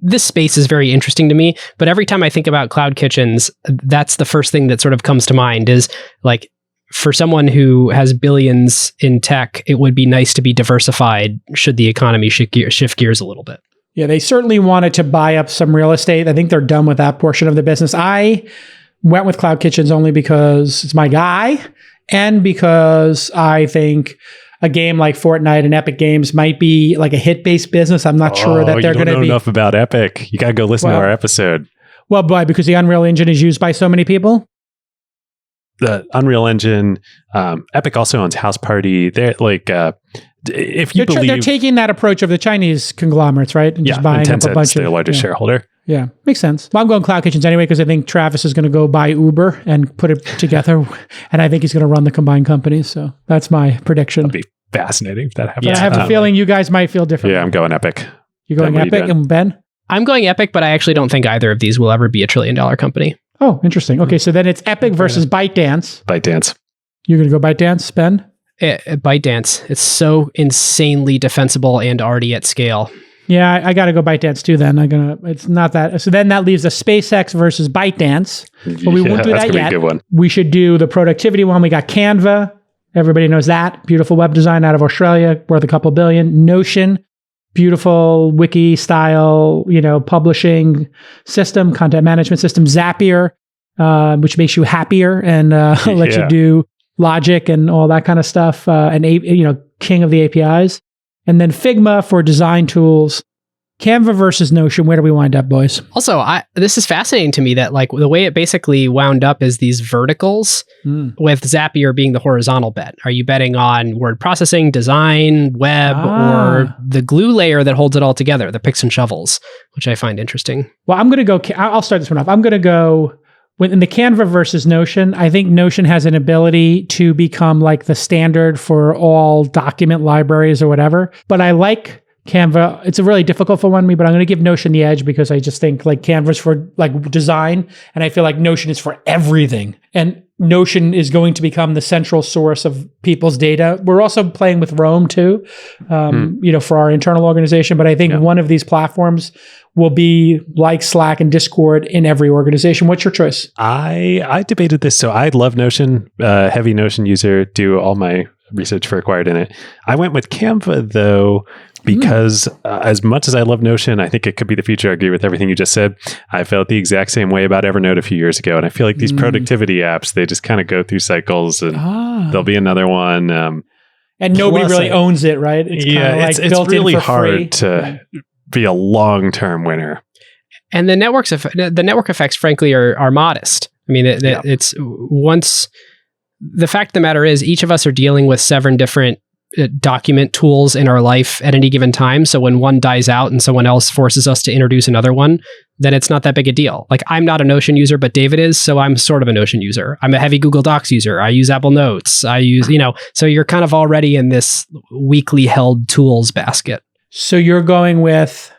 [SPEAKER 4] this space is very interesting to me. But every time I think about Cloud Kitchens, that's the first thing that sort of comes to mind is like, for someone who has billions in tech, it would be nice to be diversified should the economy shift gears a little bit.
[SPEAKER 2] Yeah, they certainly wanted to buy up some real estate. I think they're done with that portion of the business. I went with Cloud Kitchens only because it's my guy and because I think a game like Fortnite and Epic Games might be like a hit-based business. I'm not sure that they're going to be... You don't know
[SPEAKER 3] enough about Epic. You got to go listen to our episode.
[SPEAKER 2] Well, boy, because the Unreal Engine is used by so many people?
[SPEAKER 3] The Unreal Engine, Epic also owns House Party. They're like... if you believe
[SPEAKER 2] they're taking that approach of the Chinese conglomerates, right? And just buying up a bunch of
[SPEAKER 3] their largest shareholder.
[SPEAKER 2] Yeah, makes sense. Well, I'm going Cloud Kitchens anyway because I think Travis is going to go buy Uber and put it together, and I think he's going to run the combined companies. So that's my prediction.
[SPEAKER 3] That'd be fascinating if that happens.
[SPEAKER 2] Yeah, I have a feeling you guys might feel different.
[SPEAKER 3] Yeah, I'm going Epic.
[SPEAKER 2] You're going Epic, and Ben?
[SPEAKER 4] I'm going Epic, but I actually don't think either of these will ever be $1 trillion company.
[SPEAKER 2] Oh, interesting. Okay, so then it's Epic versus Bytedance.
[SPEAKER 3] Bytedance. You're
[SPEAKER 2] going to go Bytedance, Ben?
[SPEAKER 4] Bytedance. It's so insanely defensible and already at scale.
[SPEAKER 2] Yeah, I got to go Bytedance too then. It's not that. So then that leaves a SpaceX versus Bytedance. But we won't do that yet. Be a good one. We should do the productivity one. We got Canva. Everybody knows that. Beautiful web design out of Australia, worth a couple billion. Notion, beautiful wiki style, publishing system, content management system. Zapier, which makes you happier and lets you do logic and all that kind of stuff, and king of the APIs. And then Figma for design tools. Canva versus Notion. Where do we wind up, boys?
[SPEAKER 4] Also, this is fascinating to me that like the way it basically wound up is these verticals, with Zapier being the horizontal bet. Are you betting on word processing, design, web, or the glue layer that holds it all together, the picks and shovels, which I find interesting?
[SPEAKER 2] Well, I'm going to go. I'll start this one off. I'm going to go. In the Canva versus Notion, I think Notion has an ability to become like the standard for all document libraries or whatever. But I like Canva. It's a really difficult for me, but I'm going to give Notion the edge because I just think like Canva's for like design, and I feel like Notion is for everything. And Notion is going to become the central source of people's data. We're also playing with Rome too, for our internal organization. But I think one of these platforms will be like Slack and Discord in every organization. What's your choice?
[SPEAKER 3] I debated this. So I love Notion, heavy Notion user, do all my research for Acquired in it. I went with Canva though, because as much as I love Notion, I think it could be the future. I agree with everything you just said. I felt the exact same way about Evernote a few years ago. And I feel like these productivity apps, they just kind of go through cycles and there'll be another one.
[SPEAKER 2] And nobody really owns it, right?
[SPEAKER 3] It's it's really hard to be a long-term winner.
[SPEAKER 4] And the network effects, frankly, are modest. I mean, it's once the fact of the matter is, each of us are dealing with 7 different document tools in our life at any given time. So when one dies out and someone else forces us to introduce another one, then it's not that big a deal. Like, I'm not a Notion user, but David is, so I'm sort of a Notion user. I'm a heavy Google Docs user. I use Apple Notes. I use, so you're kind of already in this weakly held tools basket.
[SPEAKER 2] So you're going with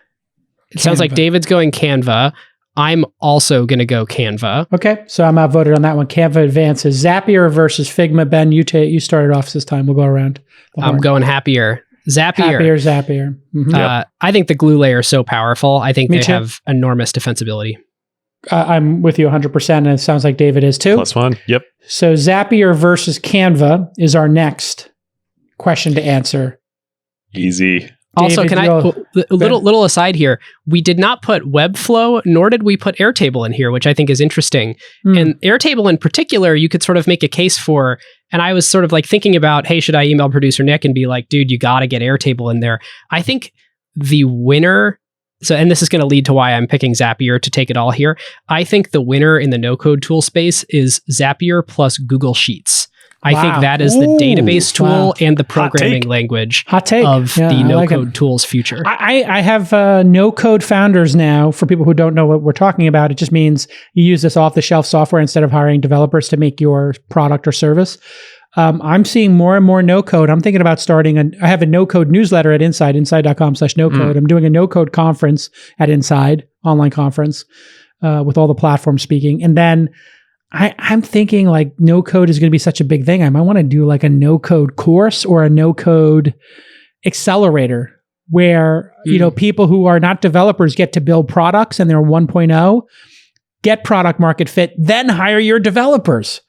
[SPEAKER 4] It sounds like David's going Canva. I'm also going to go Canva.
[SPEAKER 2] Okay, so I'm outvoted on that one. Canva advances. Zapier versus Figma. Ben, you started off this time. We'll go around.
[SPEAKER 4] I'm going Happier. Zapier.
[SPEAKER 2] Mm-hmm.
[SPEAKER 4] I think the glue layer is so powerful. I think they have enormous defensibility.
[SPEAKER 2] I'm with you 100%, and it sounds like David is too.
[SPEAKER 3] +1. Yep.
[SPEAKER 2] So Zapier versus Canva is our next question to answer.
[SPEAKER 3] Easy.
[SPEAKER 4] Also,
[SPEAKER 2] David,
[SPEAKER 4] can I little aside here? We did not put Webflow, nor did we put Airtable in here, which I think is interesting. And Airtable in particular, you could sort of make a case for. And I was sort of like thinking about, hey, should I email producer Nick and be like, dude, you got to get Airtable in there? I think the winner. So, and this is going to lead to why I'm picking Zapier to take it all here. I think the winner in the no-code tool space is Zapier plus Google Sheets. I think that is the database tool and the programming language of the no-code tools future.
[SPEAKER 2] I have no-code founders now. For people who don't know what we're talking about, it just means you use this off-the-shelf software instead of hiring developers to make your product or service. I'm seeing more and more no-code. I'm thinking about starting I have a no-code newsletter at Inside, inside.com/no-code. I'm doing a no-code conference at Inside, online conference, with all the platforms speaking. And then I'm thinking like no code is going to be such a big thing. I might want to do like a no code course or a no code accelerator where, people who are not developers get to build products and they're 1.0, get product market fit, then hire your developers.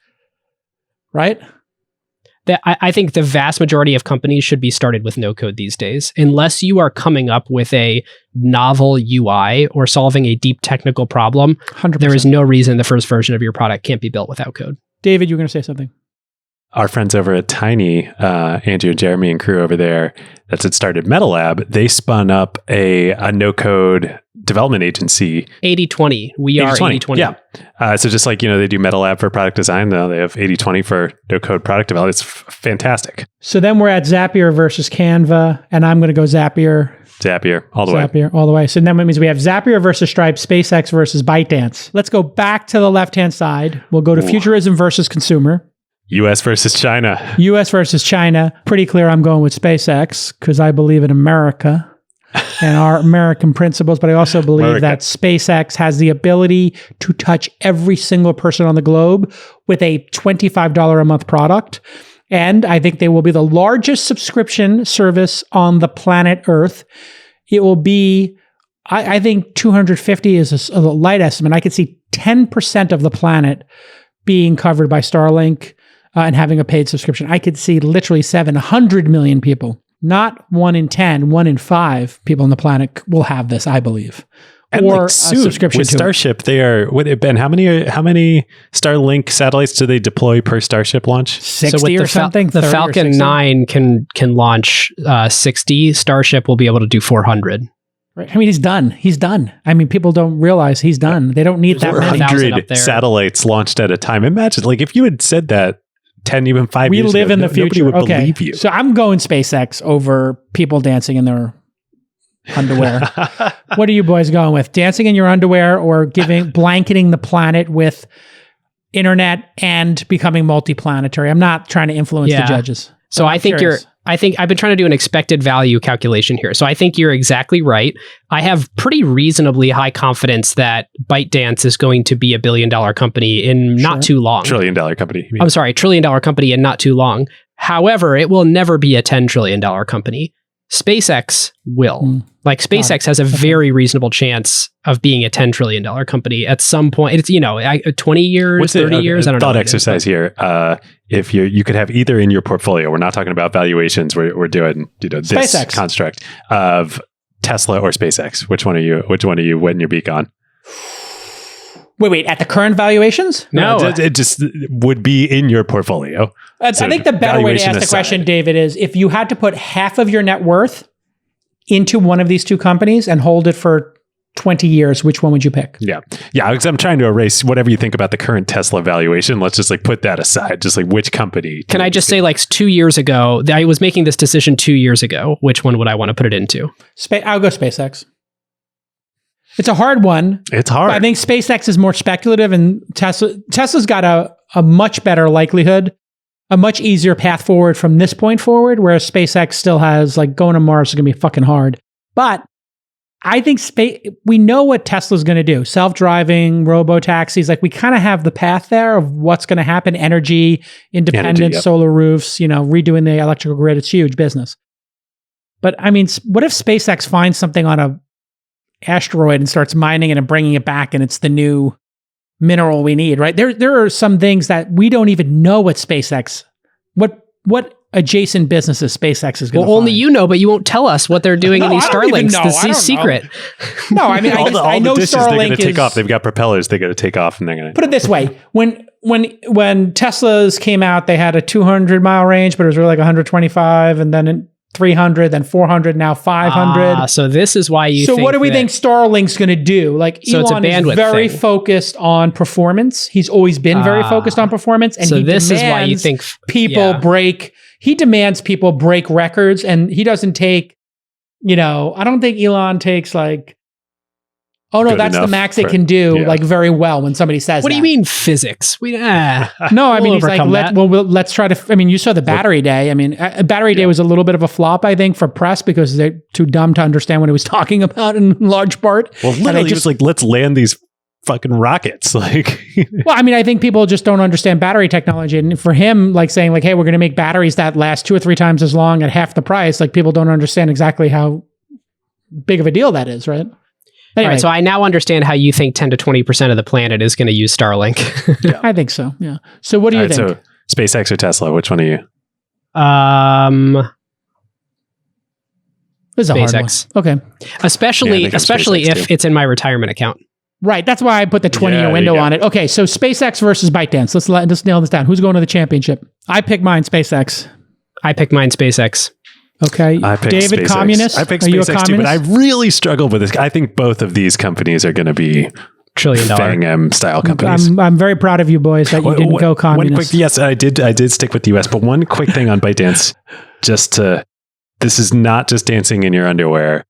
[SPEAKER 2] Right?
[SPEAKER 4] I think the vast majority of companies should be started with no code these days, unless you are coming up with a novel UI or solving a deep technical problem.
[SPEAKER 2] 100%.
[SPEAKER 4] There is no reason the first version of your product can't be built without code.
[SPEAKER 2] David, you were going to say something.
[SPEAKER 3] Our friends over at Tiny, Andrew and Jeremy and crew over there that had started MetaLab, they spun up a no-code development agency.
[SPEAKER 4] 80/20. We are 80/20.
[SPEAKER 3] Yeah. So just like, they do MetaLab for product design, though they have 80/20 for no-code product development. It's fantastic.
[SPEAKER 2] So then we're at Zapier versus Canva, and I'm going to go Zapier.
[SPEAKER 3] Zapier, all the way.
[SPEAKER 2] Zapier, all the way. So then that means we have Zapier versus Stripe, SpaceX versus Bytedance. Let's go back to the left-hand side. We'll go to Futurism versus Consumer.
[SPEAKER 3] US versus China.
[SPEAKER 2] US versus China. Pretty clear I'm going with SpaceX because I believe in America and our American principles, but I also believe that SpaceX has the ability to touch every single person on the globe with a $25 a month product. And I think they will be the largest subscription service on the planet Earth. It will be, I think 250 is a light estimate. I could see 10% of the planet being covered by Starlink. And having a paid subscription. I could see literally 700 million people, not 1 in 10, 1 in 5 people on the planet will have this, I believe.
[SPEAKER 3] And
[SPEAKER 2] or
[SPEAKER 3] like soon,
[SPEAKER 2] a subscription
[SPEAKER 3] with Starship, they are, Ben, how many Starlink satellites do they deploy per Starship launch?
[SPEAKER 2] 60
[SPEAKER 4] so with
[SPEAKER 2] or something?
[SPEAKER 4] The Falcon 9 can launch 60. Starship will be able to do 400.
[SPEAKER 2] Right. I mean, he's done. I mean, people don't realize he's done. They don't need that many.
[SPEAKER 3] 400 satellites launched at a time. Imagine, like, if you had said that 10, even 5 years ago,
[SPEAKER 2] we live in the future.
[SPEAKER 3] Nobody would believe you.
[SPEAKER 2] So I'm going SpaceX over people dancing in their underwear. What are you boys going with? Dancing in your underwear or blanketing the planet with internet and becoming multiplanetary? I'm not trying to influence the judges.
[SPEAKER 4] So I think I've been trying to do an expected value calculation here. So I think you're exactly right. I have pretty reasonably high confidence that Bytedance is going to be $1 billion company in not too long.
[SPEAKER 3] $1 trillion company.
[SPEAKER 4] I'm sorry, $1 trillion company in not too long. However, it will never be a $10 trillion company. SpaceX will. Like SpaceX has a very reasonable chance of being a $10 trillion company at some point. It's 20 years, 30 years. I don't know.
[SPEAKER 3] Thought exercise here. If you could have either in your portfolio, we're not talking about valuations. We're doing this SpaceX construct of Tesla or SpaceX. Which one are you wetting your beak on?
[SPEAKER 2] Wait, at the current valuations?
[SPEAKER 4] No.
[SPEAKER 3] It just would be in your portfolio.
[SPEAKER 2] I think the better way to ask the question, David, is if you had to put half of your net worth into one of these two companies and hold it for 20 years, which one would you pick?
[SPEAKER 3] Yeah. Because I'm trying to erase whatever you think about the current Tesla valuation. Let's just put that aside. Just which company?
[SPEAKER 4] Can I just say 2 years ago, I was making this decision 2 years ago. Which one would I want to put it into?
[SPEAKER 2] I'll go SpaceX. It's a hard one.
[SPEAKER 3] It's hard.
[SPEAKER 2] I think SpaceX is more speculative, and Tesla's got a much better likelihood, a much easier path forward from this point forward, whereas SpaceX still has going to Mars is going to be fucking hard. But I think we know what Tesla's going to do. Self-driving, robo-taxis, we kind of have the path there of what's going to happen. Energy, independent, solar roofs, redoing the electrical grid. It's huge business. But I mean, what if SpaceX finds something on a asteroid and starts mining it and bringing it back, and it's the new mineral we need, right? There are some things that we don't even know what SpaceX, what adjacent businesses SpaceX is going to find.
[SPEAKER 4] Only you know, but you won't tell us what they're doing in these Starlinks. This is secret.
[SPEAKER 2] No, I mean, I know
[SPEAKER 3] dishes
[SPEAKER 2] Starlink
[SPEAKER 3] they're going to take
[SPEAKER 2] is,
[SPEAKER 3] off. They've got propellers. They're going to take off, and they're going to
[SPEAKER 2] put it this way: when Teslas came out, they had a 200-mile range, but it was really 125, and then 300, then 400, now 500.
[SPEAKER 4] So this is why you.
[SPEAKER 2] So what do we think Starlink's going to do?
[SPEAKER 4] So
[SPEAKER 2] Elon is very focused on performance. He's always been very focused on performance, and
[SPEAKER 4] so this is why you think
[SPEAKER 2] people break. He demands people break records, and he doesn't take. I don't think Elon takes oh no, that's the max it can do very well when somebody says
[SPEAKER 4] what do you mean physics?
[SPEAKER 2] No, I mean, he's let's try to, you saw the battery day. I mean, battery day was a little bit of a flop, I think, for press because they're too dumb to understand what he was talking about in large part.
[SPEAKER 3] Well, literally just let's land these fucking rockets.
[SPEAKER 2] Well, I mean, I think people just don't understand battery technology. And for him, saying hey, we're going to make batteries that last 2 or 3 times as long at half the price, people don't understand exactly how big of a deal that is, right? Anyway.
[SPEAKER 4] All right, so I now understand how you think 10 to 20% of the planet is going to use Starlink.
[SPEAKER 2] Yeah. I think so, yeah. So what do you think?
[SPEAKER 3] So SpaceX or Tesla, which one are you?
[SPEAKER 2] This is a
[SPEAKER 4] SpaceX.
[SPEAKER 2] hard one. Okay.
[SPEAKER 4] Especially if it's in my retirement account.
[SPEAKER 2] Right, that's why I put the 20-year window on it. Okay, so SpaceX versus Bytedance. Let's nail this down. Who's going to the championship? I pick mine, SpaceX.
[SPEAKER 4] I pick mine, SpaceX.
[SPEAKER 2] Okay,
[SPEAKER 3] I picked
[SPEAKER 2] David,
[SPEAKER 3] SpaceX.
[SPEAKER 2] communist.
[SPEAKER 3] I picked
[SPEAKER 2] Are you a
[SPEAKER 3] SpaceX
[SPEAKER 2] communist?
[SPEAKER 3] too, but I really struggled with this. I think both of these companies are going to be
[SPEAKER 4] $1 trillion
[SPEAKER 3] style companies.
[SPEAKER 2] I'm very proud of you boys that you didn't go communist.
[SPEAKER 3] Yes, I did stick with the US, but one quick thing on Bytedance, this is not just dancing in your underwear.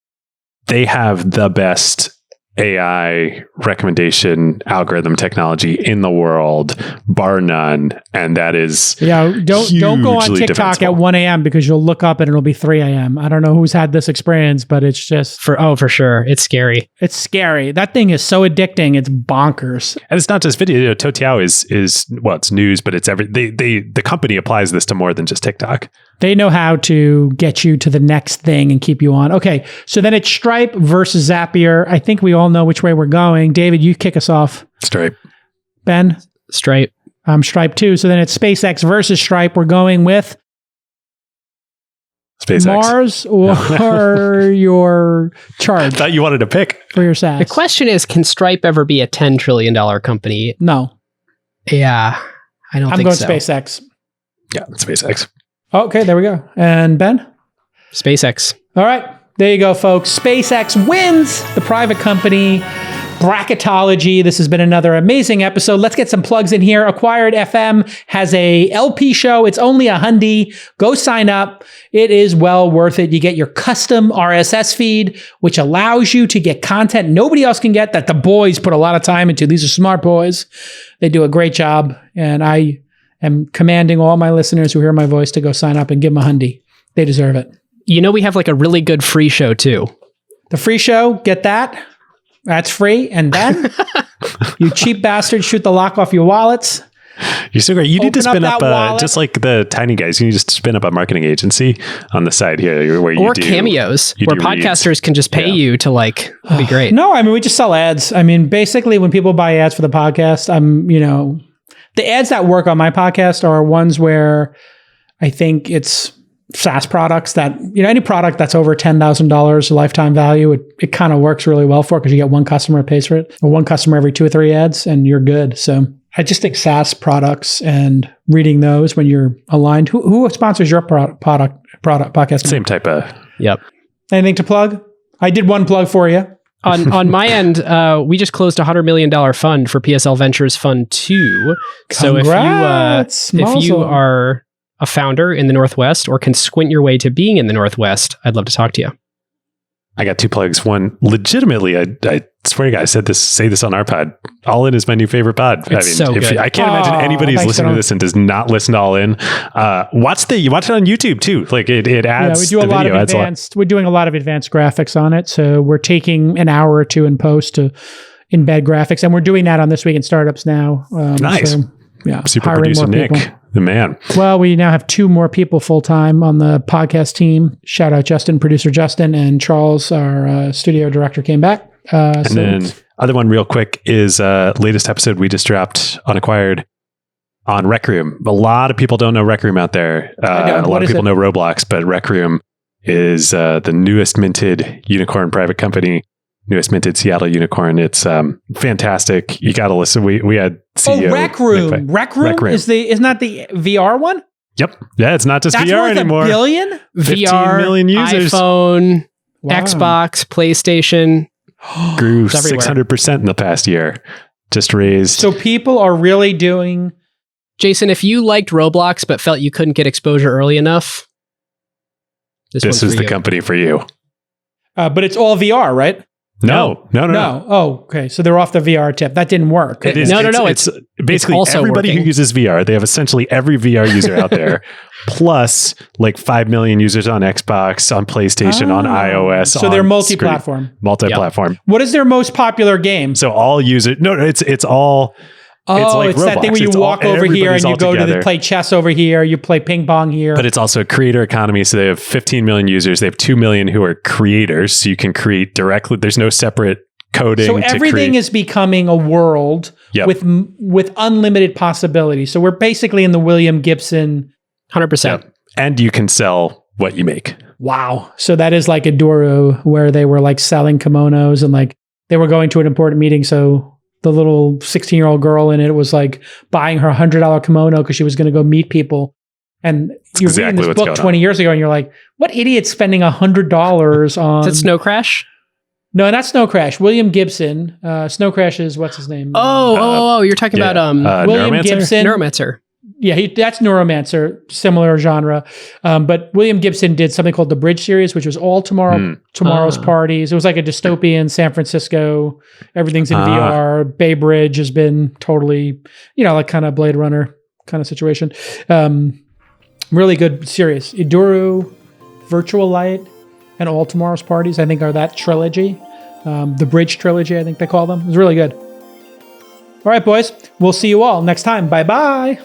[SPEAKER 3] They have the best AI recommendation algorithm technology in the world, bar none, and that is
[SPEAKER 2] don't go on TikTok at 1 a.m. because you'll look up and it'll be 3 a.m. I don't know who's had this experience, but it's just
[SPEAKER 4] for sure, it's scary.
[SPEAKER 2] It's scary. That thing is so addicting. It's bonkers.
[SPEAKER 3] And it's not just video. Toutiao is it's news, but it's the company applies this to more than just TikTok.
[SPEAKER 2] They know how to get you to the next thing and keep you on. Okay, so then it's Stripe versus Zapier. I think we all know which way we're going. David, you kick us off.
[SPEAKER 3] Stripe.
[SPEAKER 2] Ben?
[SPEAKER 4] Stripe.
[SPEAKER 2] I'm Stripe too. So then it's SpaceX versus Stripe. We're going with
[SPEAKER 3] SpaceX.
[SPEAKER 2] Mars or your charge?
[SPEAKER 3] I thought you wanted to pick.
[SPEAKER 2] For your SaaS.
[SPEAKER 4] The question is, can Stripe ever be a $10 trillion company?
[SPEAKER 2] No.
[SPEAKER 4] Yeah, I don't think so.
[SPEAKER 2] I'm going SpaceX.
[SPEAKER 3] Yeah, SpaceX.
[SPEAKER 2] Okay, there we go. And Ben?
[SPEAKER 4] SpaceX.
[SPEAKER 2] All right, there you go, folks. SpaceX wins the private company Bracketology. This has been another amazing episode. Let's get some plugs in here. Acquired FM has a LP show. It's only $100. Go sign up. It is well worth it. You get your custom RSS feed, which allows you to get content nobody else can get that the boys put a lot of time into. These are smart boys. They do a great job. And I am commanding all my listeners who hear my voice to go sign up and give them $100. They deserve it.
[SPEAKER 4] We have a really good free show too.
[SPEAKER 2] The free show, get that. That's free. And then you cheap bastards, shoot the lock off your wallets.
[SPEAKER 3] You're so great. You need to spin up,
[SPEAKER 2] wallet.
[SPEAKER 3] just like the tiny guys, you need to just spin up a marketing agency on the side here where you do
[SPEAKER 4] cameos, where podcasters reads. Can just pay you to it'd be great.
[SPEAKER 2] No, I mean, we just sell ads. I mean, basically when people buy ads for the podcast, the ads that work on my podcast are ones where I think it's SaaS products that, any product that's over $10,000 lifetime value, it kind of works really well for, because you get one customer who pays for it, or one customer every 2 or 3 ads, and you're good. So I just think SaaS products and reading those when you're aligned. Who sponsors your product podcast?
[SPEAKER 3] Same type of.
[SPEAKER 4] Yep.
[SPEAKER 2] Anything to plug? I did one plug for you.
[SPEAKER 4] On my end, we just closed a $100 million fund for PSL Ventures Fund 2. So
[SPEAKER 2] Congrats,
[SPEAKER 4] if you are a founder in the Northwest or can squint your way to being in the Northwest, I'd love to talk to you.
[SPEAKER 3] I got 2 plugs. One, legitimately, I swear to God, I say this on our pod. All In is my new favorite pod.
[SPEAKER 4] It's so good.
[SPEAKER 3] I can't imagine anybody who's listening to this and does not listen to All In. You watch it on YouTube too. Like it adds.
[SPEAKER 2] We do we're doing a lot of advanced graphics on it. So we're taking an hour or 2 in post to embed graphics, and we're doing that on This Week in Startups now.
[SPEAKER 3] Nice.
[SPEAKER 2] So,
[SPEAKER 3] super producer Nick, the man.
[SPEAKER 2] Well, we now have 2 more people full time on the podcast team. Shout out Justin, producer Justin, and Charles, our studio director, came back.
[SPEAKER 3] Then other one real quick is latest episode we just dropped Unacquired on Rec Room. A lot of people don't know Rec Room out there. A lot of people know Roblox, but Rec Room is the newest minted unicorn private company. Newest minted Seattle unicorn. It's fantastic. You got to listen. We had CEO.
[SPEAKER 2] Rec Room. Rec Room isn't that the VR one?
[SPEAKER 3] Yep. Yeah, it's not just
[SPEAKER 2] That's
[SPEAKER 3] VR
[SPEAKER 2] worth
[SPEAKER 3] anymore.
[SPEAKER 2] $1 billion?
[SPEAKER 3] 15
[SPEAKER 4] VR,
[SPEAKER 3] million users.
[SPEAKER 4] iPhone, Xbox, PlayStation.
[SPEAKER 3] Grew 600% in the past year. Just raised.
[SPEAKER 2] So people are really doing.
[SPEAKER 4] Jason, if you liked Roblox but felt you couldn't get exposure early enough,
[SPEAKER 3] this is the company for you.
[SPEAKER 2] But it's all VR, right?
[SPEAKER 3] No.
[SPEAKER 2] Oh, okay. So they're off the VR tip. That didn't work.
[SPEAKER 3] It is. It's basically
[SPEAKER 4] also
[SPEAKER 3] everybody
[SPEAKER 4] working.
[SPEAKER 3] who uses VR. They have essentially every VR user out there, plus like 5 million users on Xbox, on PlayStation, on iOS.
[SPEAKER 2] So they're multi-platform.
[SPEAKER 3] Multi-platform.
[SPEAKER 2] Yep. What is their most popular game?
[SPEAKER 3] So all users. No, it's all.
[SPEAKER 2] It's
[SPEAKER 3] Roblox.
[SPEAKER 2] that thing where you walk over here and you go to play chess over here, you play ping pong here.
[SPEAKER 3] But it's also a creator economy. So they have 15 million users. They have 2 million who are creators. So you can create directly. There's no separate coding.
[SPEAKER 2] So everything is becoming a world with unlimited possibilities. So we're basically in the William Gibson.
[SPEAKER 4] 100%.
[SPEAKER 3] Yep. And you can sell what you make.
[SPEAKER 2] Wow. So that is like Anduril, where they were like selling kimonos and like they were going to an important meeting. So the little 16-year-old girl in it was like buying her $100 kimono because she was going to go meet people. And you're reading this book 20 years ago and you're like, what idiot's spending $100 on...
[SPEAKER 4] Is that Snow Crash?
[SPEAKER 2] No, not Snow Crash. William Gibson. Snow Crash is, what's his name?
[SPEAKER 4] You're talking about
[SPEAKER 2] William
[SPEAKER 3] Neuromancer?
[SPEAKER 2] Gibson.
[SPEAKER 4] Neuromancer.
[SPEAKER 2] Yeah, that's Neuromancer, similar genre. But William Gibson did something called the Bridge series, which was all tomorrow's parties. It was like a dystopian San Francisco. Everything's in VR. Bay Bridge has been totally, like kind of Blade Runner kind of situation. Really good series. Iduru, Virtual Light, and All Tomorrow's Parties, I think, are that trilogy. The Bridge trilogy, I think they call them. It was really good. All right, boys. We'll see you all next time. Bye-bye.